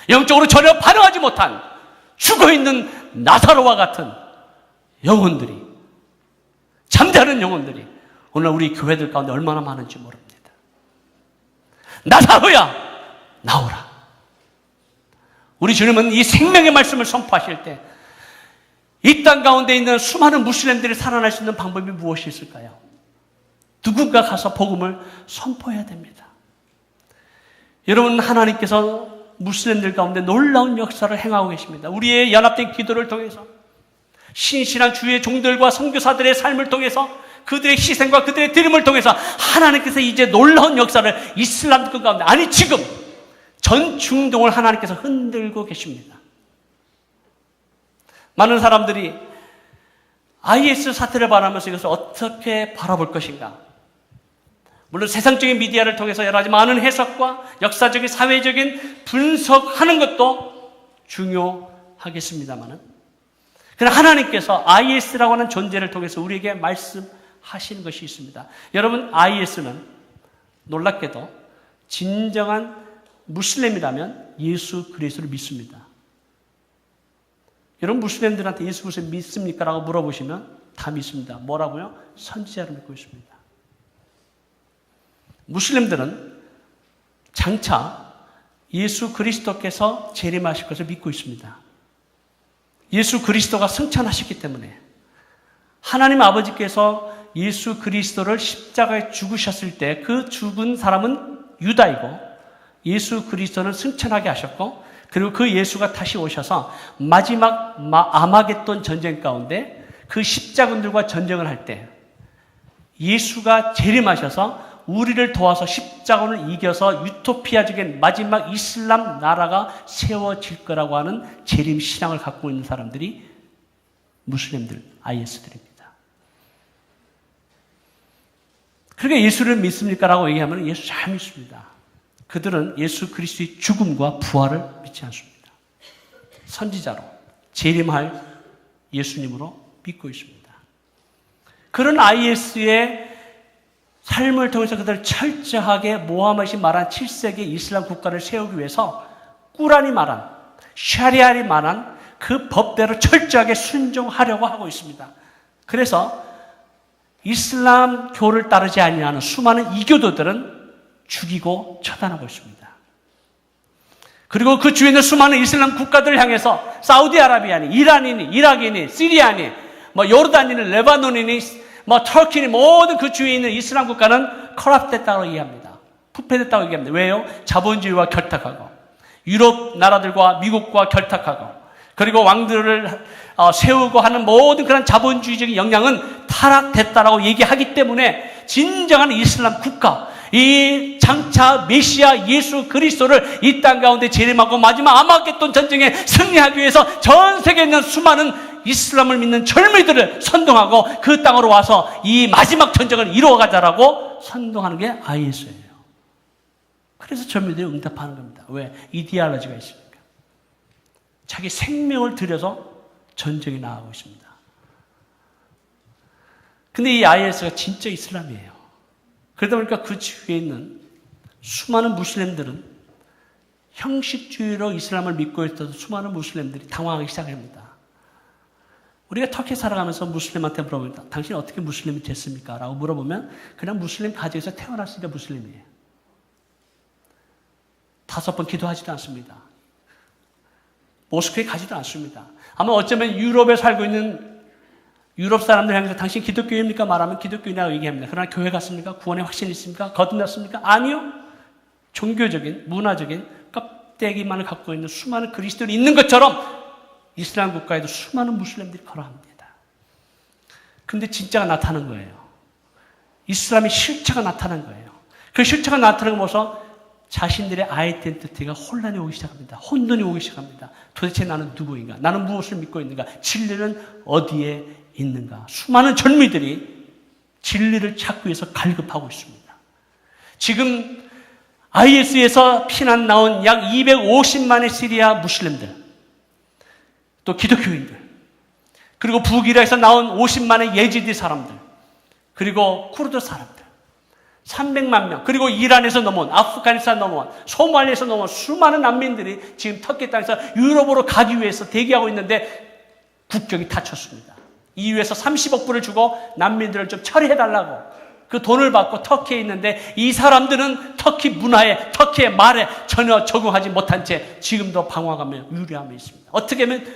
영적으로 전혀 반응하지 못한 죽어있는 나사로와 같은 영혼들이, 잠자는 영혼들이 오늘 우리 교회들 가운데 얼마나 많은지 모릅니다. 나사로야 나오라. 우리 주님은 이 생명의 말씀을 선포하실 때 이 땅 가운데 있는 수많은 무슬림들이 살아날 수 있는 방법이 무엇이 있을까요? 누군가 가서 복음을 선포해야 됩니다. 여러분, 하나님께서 무슬림들 가운데 놀라운 역사를 행하고 계십니다. 우리의 연합된 기도를 통해서, 신실한 주의 종들과 선교사들의 삶을 통해서, 그들의 희생과 그들의 드림을 통해서 하나님께서 이제 놀라운 역사를 이슬람 가운데, 아니 지금 전 중동을 하나님께서 흔들고 계십니다. 많은 사람들이 IS 사태를 바라면서 이것을 어떻게 바라볼 것인가. 물론 세상적인 미디어를 통해서 여러 가지 많은 해석과 역사적인 사회적인 분석하는 것도 중요하겠습니다만은, 그러나 하나님께서 IS라고 하는 존재를 통해서 우리에게 말씀하시는 것이 있습니다. 여러분, IS는 놀랍게도 진정한 무슬림이라면 예수 그리스도를 믿습니다. 여러분, 무슬림들한테 예수 그리스도를 믿습니까? 라고 물어보시면 다 믿습니다. 뭐라고요? 선지자를 믿고 있습니다. 무슬림들은 장차 예수 그리스도께서 재림하실 것을 믿고 있습니다. 예수 그리스도가 승천하셨기 때문에 하나님 아버지께서 예수 그리스도를 십자가에 죽으셨을 때 그 죽은 사람은 유다이고 예수 그리스도는 승천하게 하셨고, 그리고 그 예수가 다시 오셔서 마지막 아마겟돈 전쟁 가운데 그 십자군들과 전쟁을 할 때 예수가 재림하셔서 우리를 도와서 십자군을 이겨서 유토피아적인 마지막 이슬람 나라가 세워질 거라고 하는 재림 신앙을 갖고 있는 사람들이 무슬림들, IS들입니다. 그러니까 예수를 믿습니까? 라고 얘기하면 예수 잘 믿습니다. 그들은 예수 그리스도의 죽음과 부활을 믿지 않습니다. 선지자로 재림할 예수님으로 믿고 있습니다. 그런 IS의 삶을 통해서 그들을 철저하게 모하메드이 말한 7세기 이슬람 국가를 세우기 위해서 꾸란이 말한, 샤리아이 말한 그 법대로 철저하게 순종하려고 하고 있습니다. 그래서 이슬람교를 따르지 아니하는 수많은 이교도들은 죽이고 처단하고 있습니다. 그리고 그 주위에 있는 수많은 이슬람 국가들을 향해서 사우디아라비아니, 이란이니, 이라크니, 시리아니, 요르단이니, 레바논이니, 터키니, 모든 그 주위에 있는 이슬람 국가는 커럽됐다고 얘기합니다. 부패됐다고 얘기합니다. 왜요? 자본주의와 결탁하고 유럽 나라들과 미국과 결탁하고, 그리고 왕들을 세우고 하는 모든 그런 자본주의적인 영향은 타락됐다라고 얘기하기 때문에 진정한 이슬람 국가, 이 장차 메시아 예수 그리스도를 이 땅 가운데 재림하고 마지막 아마겟돈 전쟁에 승리하기 위해서 전 세계에 있는 수많은 이슬람을 믿는 젊은이들을 선동하고 그 땅으로 와서 이 마지막 전쟁을 이루어가자라고 선동하는 게 IS예요. 그래서 젊은이들이 응답하는 겁니다. 왜? 이디올로지가 있으니까. 자기 생명을 들여서 전쟁에 나가고 있습니다. 근데 이 IS가 진짜 이슬람이에요. 그러다 보니까 그 주위에 있는 수많은 무슬림들은 형식주의로 이슬람을 믿고 있어서 수많은 무슬림들이 당황하기 시작합니다. 우리가 터키 살아가면서 무슬림한테 물어봅니다. 당신 어떻게 무슬림이 됐습니까? 라고 물어보면 그냥 무슬림 가정에서 태어났으니까 무슬림이에요. 5번 기도하지도 않습니다. 모스크에 가지도 않습니다. 아마 어쩌면 유럽에 살고 있는 유럽 사람들 향해서 당신 기독교입니까? 말하면 기독교인이라고 얘기합니다. 그러나 교회 갔습니까? 구원의 확신이 있습니까? 거듭났습니까? 아니요. 종교적인, 문화적인 껍데기만을 갖고 있는 수많은 그리스도인이 있는 것처럼 이슬람 국가에도 수많은 무슬림들이 걸어갑니다. 근데 진짜가 나타난 거예요. 이슬람의 실체가 나타난 거예요. 그 실체가 나타나고 나서 자신들의 아이덴티티가 혼란이 오기 시작합니다. 혼돈이 오기 시작합니다. 도대체 나는 누구인가? 나는 무엇을 믿고 있는가? 진리는 어디에 있는가? 수많은 젊은이들이 진리를 찾기 위해서 갈급하고 있습니다. 지금 IS에서 피난 나온 약 250만의 시리아 무슬림들, 또 기독교인들, 그리고 북이라크에서 나온 50만의 예지디 사람들, 그리고 쿠르드 사람들, 300만 명, 그리고 이란에서 넘어온, 아프가니스탄 넘어온, 소말리에서 넘어온 수많은 난민들이 지금 터키 땅에서 유럽으로 가기 위해서 대기하고 있는데 국경이 닫혔습니다. EU에서 30억 불을 주고 난민들을 좀 처리해달라고 그 돈을 받고 터키에 있는데 이 사람들은 터키 문화에, 터키의 말에 전혀 적응하지 못한 채 지금도 방황하며 유리함에 있습니다. 어떻게 하면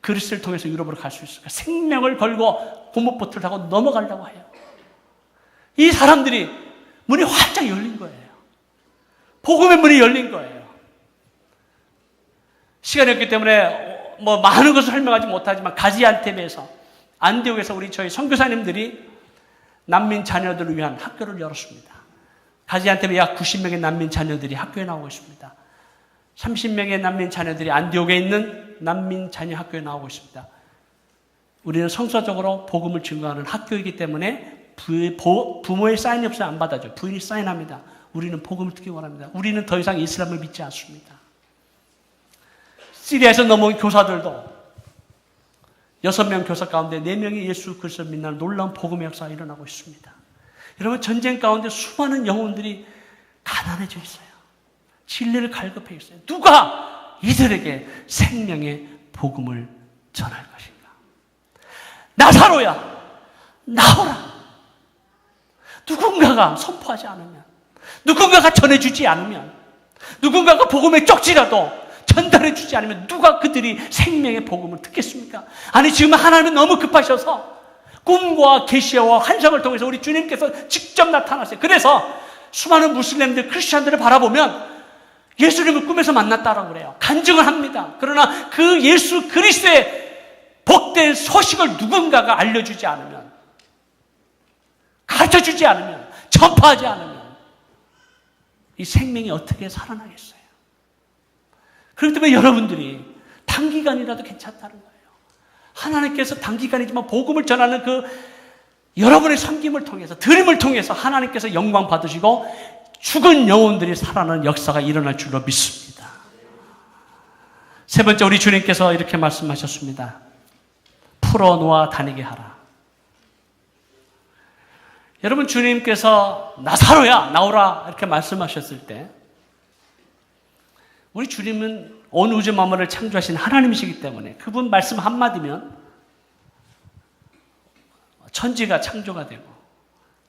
그리스를 통해서 유럽으로 갈 수 있을까? 생명을 걸고 고무보트를 타고 넘어가려고 해요. 이 사람들이 문이 활짝 열린 거예요. 복음의 문이 열린 거예요. 시간이 없기 때문에 많은 것을 설명하지 못하지만 가지안텝에서, 안디옥에서 저희 선교사님들이 난민 자녀들을 위한 학교를 열었습니다. 가지안텝에 약 90명의 난민 자녀들이 학교에 나오고 있습니다. 30명의 난민 자녀들이 안디옥에 있는 난민 자녀 학교에 나오고 있습니다. 우리는 성서적으로 복음을 증거하는 학교이기 때문에 부모의 사인이 없으면 안 받아줘요. 부인이 사인합니다. 우리는 복음을 듣기 원합니다. 우리는 더 이상 이슬람을 믿지 않습니다. 시리아에서 넘어온 교사들도 6명 교사 가운데 4명이 예수 그리스도를 믿는 놀라운 복음의 역사가 일어나고 있습니다. 여러분, 전쟁 가운데 수많은 영혼들이 가난해져 있어요. 진리를 갈급해 있어요. 누가 이들에게 생명의 복음을 전할 것인가? 나사로야, 나오라. 누군가가 선포하지 않으면, 누군가가 전해주지 않으면, 누군가가 복음의 쪽지라도 전달해주지 않으면 누가 그들이 생명의 복음을 듣겠습니까? 아니, 지금 하나님은 너무 급하셔서 꿈과 계시와 환상을 통해서 우리 주님께서 직접 나타나세요. 그래서 수많은 무슬림들, 크리스찬들을 바라보면 예수님을 꿈에서 만났다라고 그래요. 간증을 합니다. 그러나 그 예수 그리스도의 복된 소식을 누군가가 알려주지 않으면, 가르쳐주지 않으면, 전파하지 않으면 이 생명이 어떻게 살아나겠어요? 그렇기 때문에 여러분들이 단기간이라도 괜찮다는 거예요. 하나님께서 단기간이지만 복음을 전하는 그 여러분의 섬김을 통해서, 드림을 통해서 하나님께서 영광 받으시고 죽은 영혼들이 살아나는 역사가 일어날 줄로 믿습니다. 세 번째, 우리 주님께서 이렇게 말씀하셨습니다. 풀어놓아 다니게 하라. 여러분, 주님께서 나사로야 나오라 이렇게 말씀하셨을 때 우리 주님은 온 우주 만물을 창조하신 하나님이시기 때문에 그분 말씀 한마디면 천지가 창조가 되고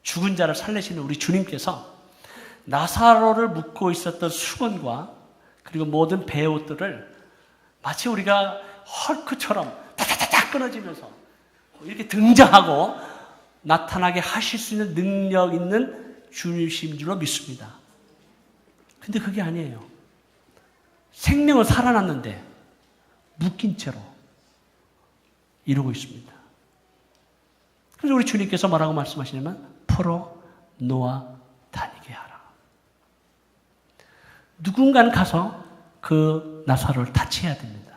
죽은 자를 살리시는 우리 주님께서 나사로를 묶고 있었던 수건과 그리고 모든 배옷들을 마치 우리가 헐크처럼 타타타타 끊어지면서 이렇게 등장하고 나타나게 하실 수 있는 능력 있는 주님이신 줄로 믿습니다. 근데 그게 아니에요. 생명은 살아났는데 묶인 채로 이루고 있습니다. 그래서 우리 주님께서 뭐라고 말씀하시냐면 풀어 놓아 다니게 하라. 누군가는 가서 그 나사로를 타치해야 됩니다.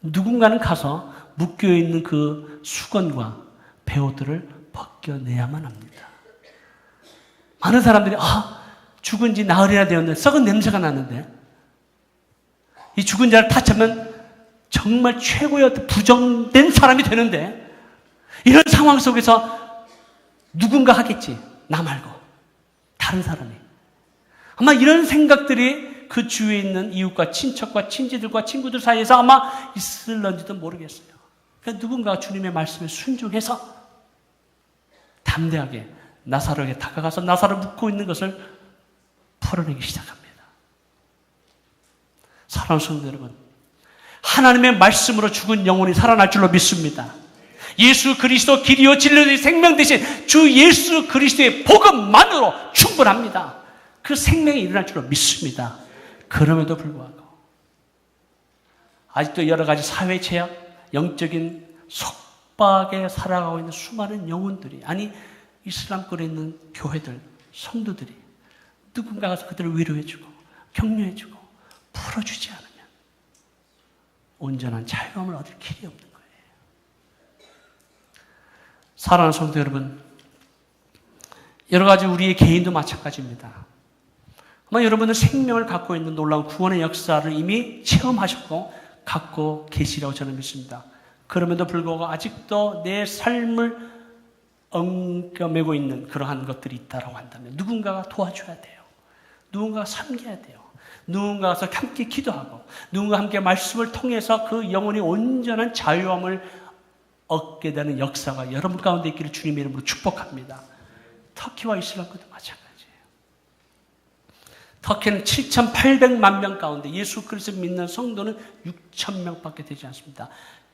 누군가는 가서 묶여있는 그 수건과 배옷들을 벗겨내야만 합니다. 많은 사람들이 죽은 지 나흘이나 되었는데 썩은 냄새가 나는데 이 죽은 자를 타치하면 정말 최고의 어떤 부정된 사람이 되는데 이런 상황 속에서 누군가 하겠지. 나 말고 다른 사람이. 아마 이런 생각들이 그 주위에 있는 이웃과 친척과 친지들과 친구들 사이에서 아마 있을런지도 모르겠어요. 그러니까 누군가 주님의 말씀에 순종해서 담대하게 나사로에게 다가가서 나사로 묶고 있는 것을 풀어내기 시작합니다. 사랑하는 성도 여러분, 하나님의 말씀으로 죽은 영혼이 살아날 줄로 믿습니다. 예수 그리스도 길이요 진리요 생명 되신 주 예수 그리스도의 복음만으로 충분합니다. 그 생명이 일어날 줄로 믿습니다. 그럼에도 불구하고 아직도 여러 가지 사회 제약, 영적인 속박에 살아가고 있는 수많은 영혼들이, 아니 이슬람권에 있는 교회들, 성도들이 누군가 가서 그들을 위로해주고 격려해주고 풀어주지 않으면 온전한 자유함을 얻을 길이 없는 거예요. 사랑하는 성도 여러분, 여러 가지 우리의 개인도 마찬가지입니다. 아마 여러분은 생명을 갖고 있는 놀라운 구원의 역사를 이미 체험하셨고 갖고 계시라고 저는 믿습니다. 그럼에도 불구하고 아직도 내 삶을 엉겨매고 있는 그러한 것들이 있다고 한다면 누군가가 도와줘야 돼요. 누군가가 섬겨야 돼요. 누군가가 함께 기도하고 누군가 함께 말씀을 통해서 그 영혼이 온전한 자유함을 얻게 되는 역사가 여러분 가운데 있기를 주님의 이름으로 축복합니다. 터키와 이슬람과도 마찬가지예요. 터키는 7,800만 명 가운데 예수 그리스도를 믿는 성도는 6천 명밖에 되지 않습니다.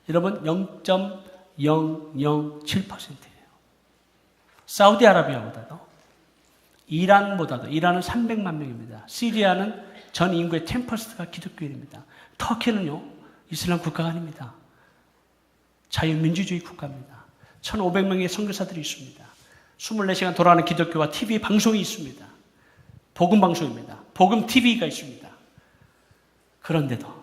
여러분 0.007%예요. 사우디아라비아보다도, 이란보다도, 이란은 300만 명입니다. 시리아는 전 인구의 10%가 기독교인입니다. 터키는요, 이슬람 국가가 아닙니다. 자유민주주의 국가입니다. 1,500명의 선교사들이 있습니다. 24시간 돌아가는 기독교와 TV 방송이 있습니다. 복음 방송입니다. 복음 TV가 있습니다. 그런데도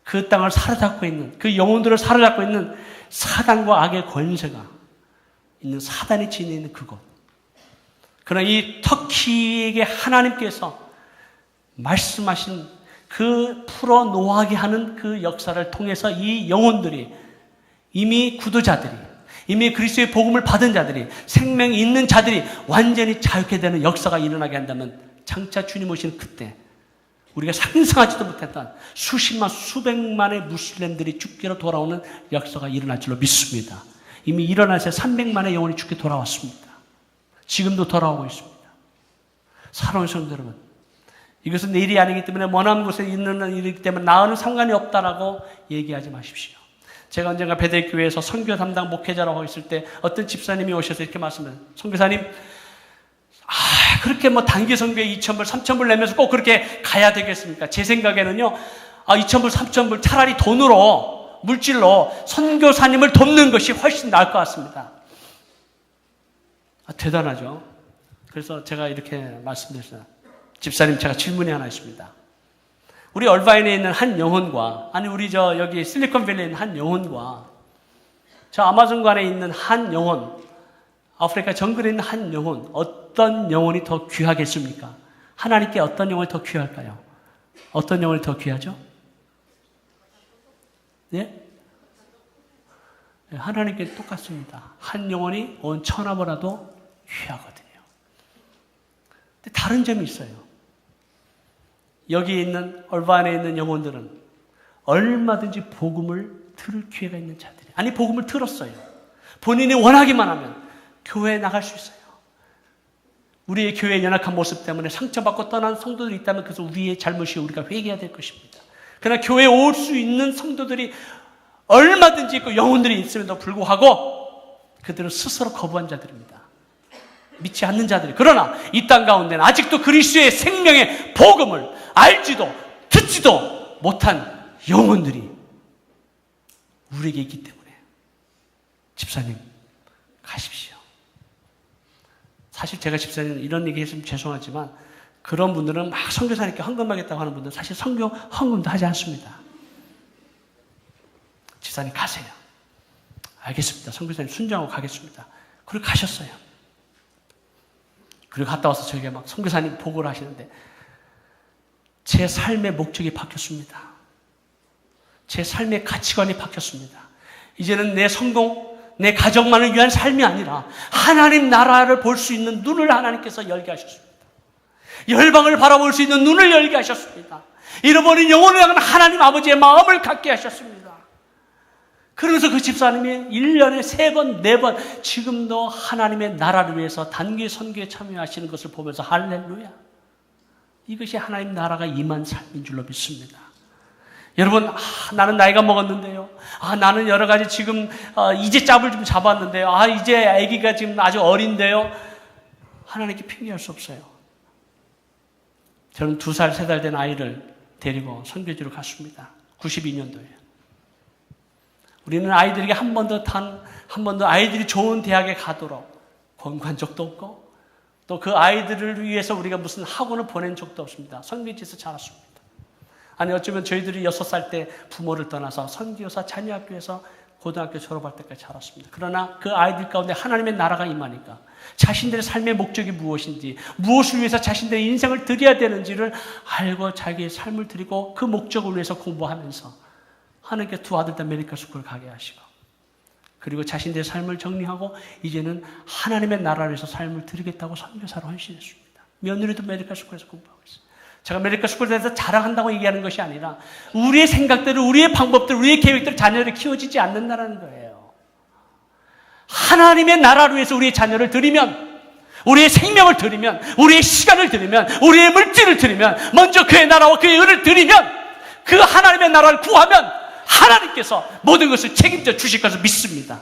그 땅을 사로잡고 있는, 그 영혼들을 사로잡고 있는 사단과 악의 권세가 있는, 사단이 지니는 그곳. 그러나 이 터키에게 하나님께서 말씀하신 그 풀어 놓아게 하는 그 역사를 통해서 이 영혼들이, 이미 구도자들이, 이미 그리스도의 복음을 받은 자들이, 생명이 있는 자들이 완전히 자유케 되는 역사가 일어나게 한다면 장차 주님 오시는 그때 우리가 상상하지도 못했던 수십만, 수백만의 무슬림들이 죽기로 돌아오는 역사가 일어날 줄로 믿습니다. 이미 일어나서 300만의 영혼이 죽게 돌아왔습니다. 지금도 돌아오고 있습니다. 사랑하는 성도 여러분, 이것은 내일이 아니기 때문에 먼 곳에 있는 일이기 때문에 나와는 상관이 없다라고 얘기하지 마십시오. 제가 언젠가 베델교회에서 선교 담당 목회자라고 있을 때 어떤 집사님이 오셔서 이렇게 말씀해요. 선교사님, 그렇게 단기 선교에 2,000불, 3,000불 내면서 꼭 그렇게 가야 되겠습니까? 제 생각에는요, 2,000불, 3,000불 차라리 돈으로, 물질로 선교사님을 돕는 것이 훨씬 나을 것 같습니다. 대단하죠? 그래서 제가 이렇게 말씀드렸어요. 집사님, 제가 질문이 하나 있습니다. 우리 얼바인에 있는 한 영혼과, 아니 우리 여기 실리콘밸리에 있는 한 영혼과 저 아마존관에 있는 한 영혼, 아프리카 정글에 있는 한 영혼, 어떤 영혼이 더 귀하겠습니까? 하나님께 어떤 영혼이 더 귀할까요? 어떤 영혼이 더 귀하죠? 네? 하나님께 똑같습니다. 한 영혼이 온 천하보다도 귀하거든요. 근데 다른 점이 있어요. 여기에 있는 얼바인에 있는 영혼들은 얼마든지 복음을 들을 기회가 있는 자들이, 아니 복음을 들었어요. 본인이 원하기만 하면 교회에 나갈 수 있어요. 우리의 교회의 연약한 모습 때문에 상처받고 떠난 성도들이 있다면 그것은 우리의 잘못이, 우리가 회개해야 될 것입니다. 그러나 교회에 올 수 있는 성도들이 얼마든지 있고 영혼들이 있음에도 불구하고 그들은 스스로 거부한 자들입니다. 믿지 않는 자들이. 그러나 이 땅 가운데는 아직도 그리스도의 생명의 복음을 알지도 듣지도 못한 영혼들이 우리에게 있기 때문에 집사님 가십시오. 사실 제가 집사님 이런 얘기 했으면 죄송하지만 그런 분들은 막 선교사님께 헌금하겠다고 하는 분들은 사실 선교 헌금도 하지 않습니다. 집사님 가세요. 알겠습니다. 선교사님 순종하고 가겠습니다. 그리고 가셨어요. 그리고 갔다 와서 저에게 막 선교사님 보고를 하시는데 제 삶의 목적이 바뀌었습니다. 제 삶의 가치관이 바뀌었습니다. 이제는 내 성공, 내 가정만을 위한 삶이 아니라 하나님 나라를 볼 수 있는 눈을 하나님께서 열게 하셨습니다. 열방을 바라볼 수 있는 눈을 열게 하셨습니다. 잃어버린 영혼을 향한 하나님 아버지의 마음을 갖게 하셨습니다. 그러면서 그 집사님이 1년에 3번, 4번 지금도 하나님의 나라를 위해서 단기 선교에 참여하시는 것을 보면서 할렐루야. 이것이 하나님 나라가 임한 삶인 줄로 믿습니다. 여러분, 나는 나이가 먹었는데요. 나는 여러 가지 지금 이제 짭을 좀 잡았는데요. 이제 아기가 지금 아주 어린데요. 하나님께 핑계할 수 없어요. 저는 2살, 3살 된 아이를 데리고 선교지로 갔습니다. 92년도에. 우리는 아이들에게 한 번도 아이들이 좋은 대학에 가도록 권고한 적도 없고, 또 그 아이들을 위해서 우리가 무슨 학원을 보낸 적도 없습니다. 선교지에서 자랐습니다. 아니, 어쩌면 저희들이 6살 때 부모를 떠나서 선교사 자녀학교에서 고등학교 졸업할 때까지 자랐습니다. 그러나 그 아이들 가운데 하나님의 나라가 임하니까 자신들의 삶의 목적이 무엇인지, 무엇을 위해서 자신들의 인생을 드려야 되는지를 알고 자기의 삶을 드리고 그 목적을 위해서 공부하면서 하나님께 2 아들 다 메디컬 스쿨을 가게 하시고, 그리고 자신들의 삶을 정리하고 이제는 하나님의 나라를 위해서 삶을 드리겠다고 선교사로 헌신했습니다. 며느리도 메디컬 스쿨에서 공부하고 있어요. 제가 메디컬 스쿨에 대해서 자랑한다고 얘기하는 것이 아니라 우리의 생각대로, 우리의 방법대로, 우리의 계획대로 자녀들이 키워지지 않는다는 거예요. 하나님의 나라를 위해서 우리의 자녀를 드리면, 우리의 생명을 드리면, 우리의 시간을 드리면, 우리의 물질을 드리면, 먼저 그의 나라와 그의 의를 드리면, 그 하나님의 나라를 구하면 하나님께서 모든 것을 책임져 주실 것을 믿습니다.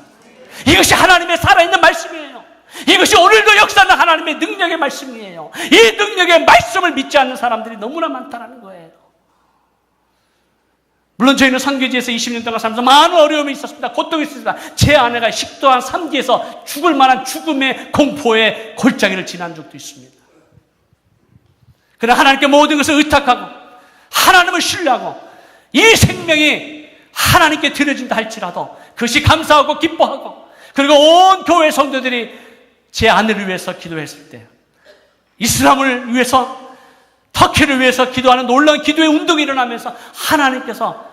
이것이 하나님의 살아있는 말씀이에요. 이것이 오늘도 역사하는 하나님의 능력의 말씀이에요. 이 능력의 말씀을 믿지 않는 사람들이 너무나 많다는 거예요. 물론 저희는 선교지에서 20년 동안 살면서 많은 어려움이 있었습니다. 고통이 있었습니다. 제 아내가 식도암 3기에서 죽을 만한 죽음의 공포의 골짜기를 지난 적도 있습니다. 그러나 하나님께 모든 것을 의탁하고 하나님을 신뢰하고 이 생명이 하나님께 드려진다 할지라도 그것이 감사하고 기뻐하고, 그리고 온 교회 성도들이 제 아내를 위해서 기도했을 때, 이슬람을 위해서, 터키를 위해서 기도하는 놀라운 기도의 운동이 일어나면서 하나님께서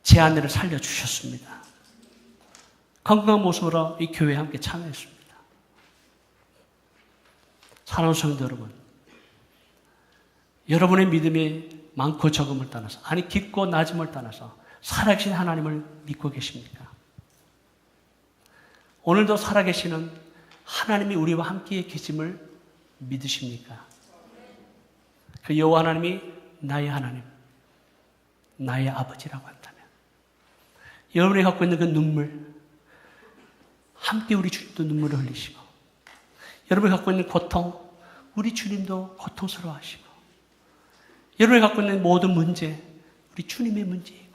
제 아내를 살려주셨습니다. 건강한 모습으로 이 교회에 함께 참여했습니다. 사랑하는 성도 여러분, 여러분의 믿음이 많고 적음을 떠나서, 아니 깊고 낮음을 떠나서 살아계신 하나님을 믿고 계십니까? 오늘도 살아계시는 하나님이 우리와 함께 계심을 믿으십니까? 그 여호와 하나님이 나의 하나님, 나의 아버지라고 한다면, 여러분이 갖고 있는 그 눈물, 함께 우리 주님도 눈물을 흘리시고, 여러분이 갖고 있는 고통, 우리 주님도 고통스러워하시고, 여러분이 갖고 있는 모든 문제, 우리 주님의 문제이고,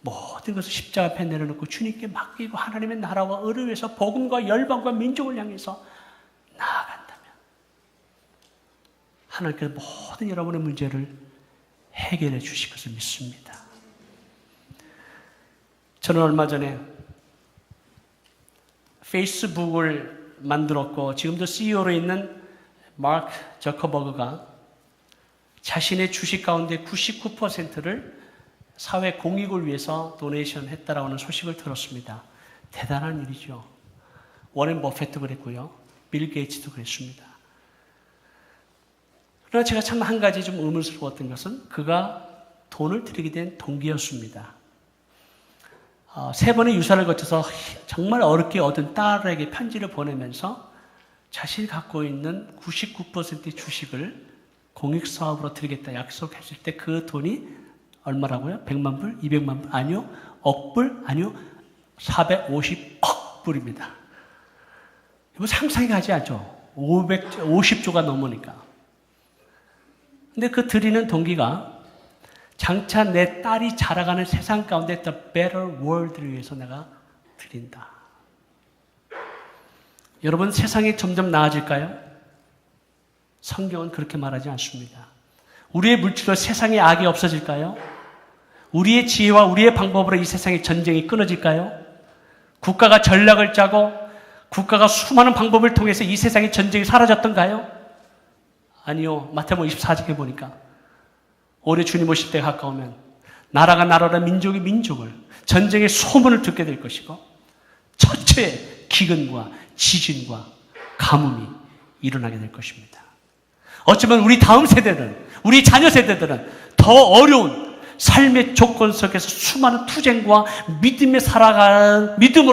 모든 것을 십자가 앞에 내려놓고 주님께 맡기고 하나님의 나라와 의를 위해서 복음과 열방과 민족을 향해서 나아간다면 하나님께서 모든 여러분의 문제를 해결해 주실 것을 믿습니다. 저는 얼마 전에 페이스북을 만들었고 지금도 CEO로 있는 마크 저커버그가 자신의 주식 가운데 99%를 사회 공익을 위해서 도네이션 했다라고 하는 소식을 들었습니다. 대단한 일이죠. 워렌 버핏도 그랬고요. 빌 게이츠도 그랬습니다. 그러나 제가 참 한 가지 좀 의문스러웠던 것은 그가 돈을 들이게 된 동기였습니다. 3번의 유산을 거쳐서 정말 어렵게 얻은 딸에게 편지를 보내면서 자신이 갖고 있는 99%의 주식을 공익사업으로 드리겠다 약속했을 때 그 돈이 얼마라고요? 100만 불? 200만 불? 아니요. 억불? 아니요. 450억 불입니다. 이거 상상이 가지 않죠? 50조가 넘으니까. 근데 그 드리는 동기가 장차 내 딸이 자라가는 세상 가운데 The Better World를 위해서 내가 드린다. 여러분, 세상이 점점 나아질까요? 성경은 그렇게 말하지 않습니다. 우리의 물질로 세상의 악이 없어질까요? 우리의 지혜와 우리의 방법으로 이 세상의 전쟁이 끊어질까요? 국가가 전략을 짜고 국가가 수많은 방법을 통해서 이 세상의 전쟁이 사라졌던가요? 아니요. 마태복음 24장에 보니까 올해 주님 오실 때가 가까우면 나라가 나라라 민족이 민족을 전쟁의 소문을 듣게 될 것이고 처처의 기근과 지진과 가뭄이 일어나게 될 것입니다. 어쩌면 우리 다음 세대들은, 우리 자녀 세대들은 더 어려운 삶의 조건 속에서 수많은 투쟁과 믿음으로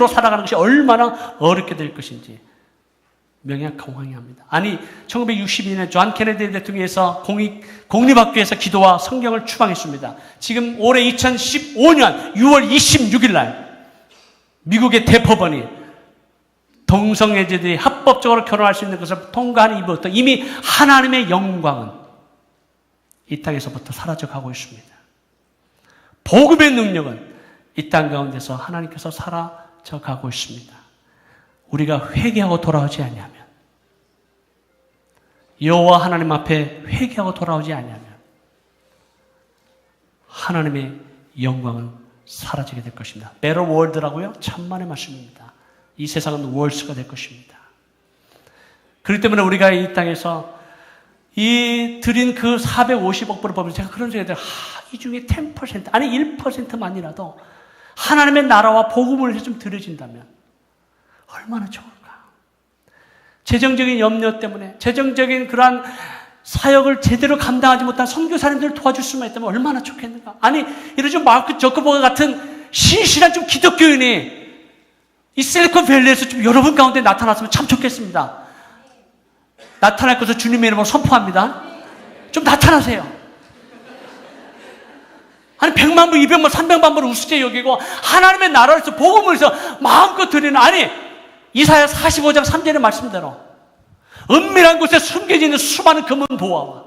살아가는 것이 얼마나 어렵게 될 것인지 명약공황합니다. 아니 1962년에 존 케네디 대통령에서 공립학교에서 기도와 성경을 추방했습니다. 지금 올해 2015년 6월 26일 날 미국의 대법원이 동성애자들이 합법적으로 결혼할 수 있는 것을 통과한 이후부터 이미 하나님의 영광은 이 땅에서부터 사라져가고 있습니다. 복음의 능력은 이 땅 가운데서 하나님께서 사라져가고 있습니다. 우리가 회개하고 돌아오지 아니하면, 여호와 하나님 앞에 회개하고 돌아오지 아니하면 하나님의 영광은 사라지게 될 것입니다. Better world라고요? 천만의 말씀입니다. 이 세상은 월스가 될 것입니다. 그렇기 때문에 우리가 이 땅에서 이 드린 그 450억 불을 보면 제가 그런 생각이 들어요. 이 중에 10% 아니 1%만이라도 하나님의 나라와 복음을 위해서 좀 드려진다면 얼마나 좋을까. 재정적인 염려 때문에 재정적인 그러한 사역을 제대로 감당하지 못한 선교사님들을 도와줄 수만 있다면 얼마나 좋겠는가. 아니 이런 좀 마크 저커버거 같은 신실한 좀 기독교인이 이 실리콘밸리에서 좀 여러분 가운데 나타났으면 참 좋겠습니다. 나타날 것을 주님의 이름으로 선포합니다. 좀 나타나세요. 아니 100만 불, 200만, 300만 불을 우습게 여기고 하나님의 나라에서 복음을 해서 마음껏 드리는, 아니 이사야 45장 3절의 말씀대로 은밀한 곳에 숨겨져 있는 수많은 금은 보아와,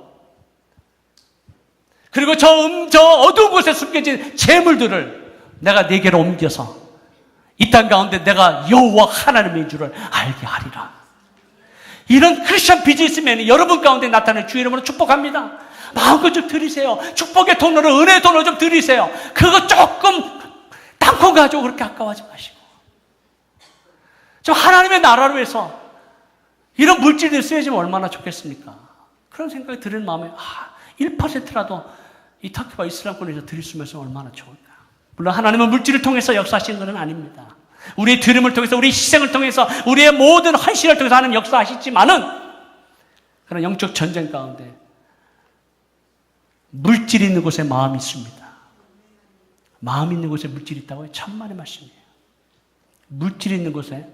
그리고 저 어두운 곳에 숨겨진 재물들을 내가 내게로 옮겨서 이 땅 가운데 내가 여호와 하나님인 줄을 알게 하리라. 이런 크리스천 비즈니스맨이 여러분 가운데 나타내 주의 이름으로 축복합니다. 마음껏 좀 드리세요. 축복의 돈으로, 은혜의 돈으로 좀 드리세요. 그거 조금 땅콩 가지고 그렇게 아까워하지 마시고 좀 하나님의 나라를 위해서 이런 물질을 쓰여지면 얼마나 좋겠습니까? 그런 생각이 드는 마음에 1%라도 이 터키와 이슬람권에서 드릴 수 있으면 얼마나 좋을까. 물론 하나님은 물질을 통해서 역사하시는 것은 아닙니다. 우리의 드림을 통해서, 우리의 희생을 통해서, 우리의 모든 헌신을 통해서 하는 역사하시지만은 그런 영적 전쟁 가운데 물질이 있는 곳에 마음이 있습니다. 마음이 있는 곳에 물질이 있다고요? 천만의 말씀이에요. 물질이 있는 곳에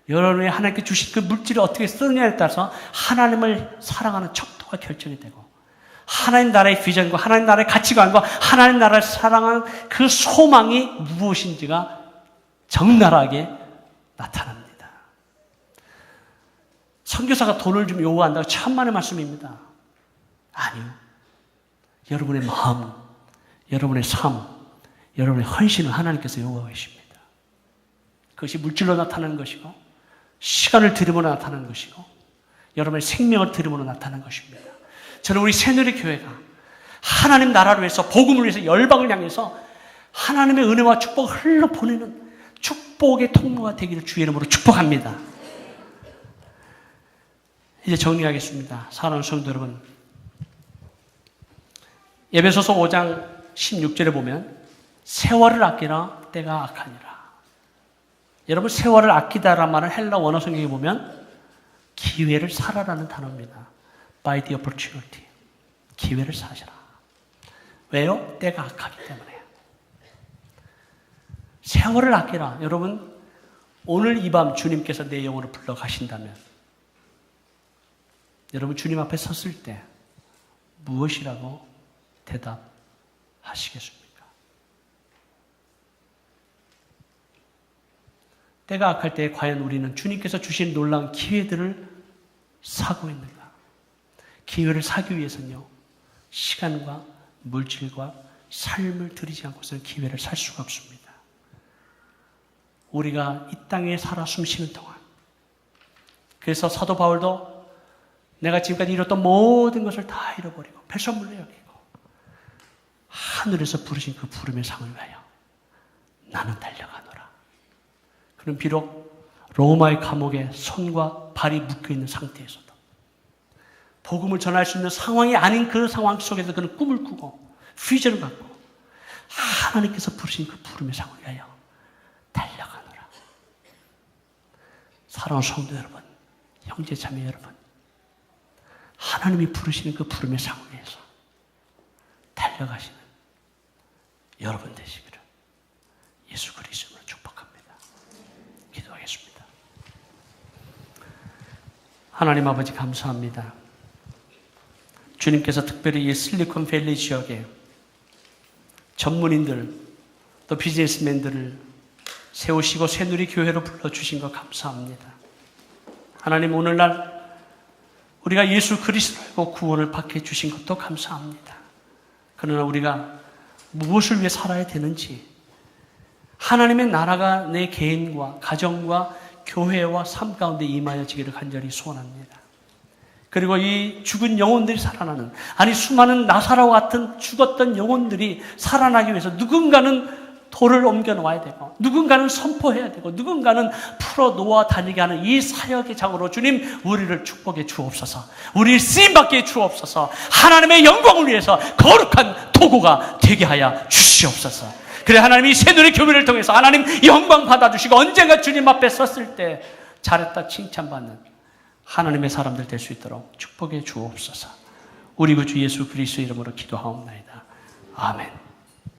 여러분이 하나님께 주신 그 물질을 어떻게 쓰느냐에 따라서 하나님을 사랑하는 척도가 결정이 되고 하나님 나라의 비전과 하나님 나라의 가치관과 하나님 나라를 사랑하는 그 소망이 무엇인지가 적나라하게 나타납니다. 선교사가 돈을 좀 요구한다고 천만의 말씀입니다. 아니요. 여러분의 마음, 여러분의 삶, 여러분의 헌신을 하나님께서 요구하고 계십니다. 그것이 물질로 나타나는 것이고 시간을 들임으로 나타나는 것이고 여러분의 생명을 들임으로 나타나는 것입니다. 저는 우리 새누리교회가 하나님 나라를 위해서, 복음을 위해서, 열방을 향해서 하나님의 은혜와 축복을 흘러보내는 축복의 통로가 되기를 주의 이름으로 축복합니다. 이제 정리하겠습니다. 사랑하는 성도 여러분, 에베소서 5장 16절에 보면 세월을 아끼라 때가 악하니라. 여러분, 세월을 아끼다라는 말은 헬라 원어 성경에 보면 기회를 살아라는 단어입니다. By the opportunity. 기회를 사셔라. 왜요? 때가 악하기 때문에. 세월을 아끼라. 여러분, 오늘 이 밤 주님께서 내 영혼을 불러 가신다면 여러분 주님 앞에 섰을 때 무엇이라고 대답하시겠습니까? 때가 악할 때 과연 우리는 주님께서 주신 놀라운 기회들을 사고 있는가? 기회를 사기 위해서는요, 시간과 물질과 삶을 들이지 않고서는 기회를 살 수가 없습니다. 우리가 이 땅에 살아 숨쉬는 동안, 그래서 사도 바울도 내가 지금까지 이뤘던 모든 것을 다 잃어버리고 배설물로 여기고 하늘에서 부르신 그 부름의 상을 위하여 나는 달려가노라. 그는 비록 로마의 감옥에 손과 발이 묶여있는 상태에서도 복음을 전할 수 있는 상황이 아닌 그 상황 속에서 그는 꿈을 꾸고 비전을 갖고 하나님께서 부르신 그 부름의 상을 위하여 달려가노라. 사랑하는 성도 여러분, 형제 자매 여러분, 하나님이 부르시는 그 부름의 상을 위해서 달려가시는 여러분 되시기를 예수 그리스도로 축복합니다. 기도하겠습니다. 하나님 아버지 감사합니다. 주님께서 특별히 이 실리콘밸리 지역에 전문인들 또 비즈니스맨들을 세우시고 새누리교회로 불러주신 것 감사합니다. 하나님 오늘날 우리가 예수 그리스도를 알고 구원을 받게 해주신 것도 감사합니다. 그러나 우리가 무엇을 위해 살아야 되는지 하나님의 나라가 내 개인과 가정과 교회와 삶 가운데 임하여지기를 간절히 소원합니다. 그리고 이 죽은 영혼들이 살아나는, 아니 수많은 나사로와 같은 죽었던 영혼들이 살아나기 위해서 누군가는 돌을 옮겨 놓아야 되고 누군가는 선포해야 되고 누군가는 풀어놓아 다니게 하는 이 사역의 장으로 주님 우리를 축복해 주옵소서. 우리를 쓰임받게 해 주옵소서. 하나님의 영광을 위해서 거룩한 도구가 되게 하여 주시옵소서. 그래 하나님이 새누리교회를 통해서 하나님 영광 받아주시고 언젠가 주님 앞에 섰을 때 잘했다 칭찬받는 하나님의 사람들 될 수 있도록 축복해 주옵소서. 우리 구주 예수 그리스도의 이름으로 기도하옵나이다. 아멘.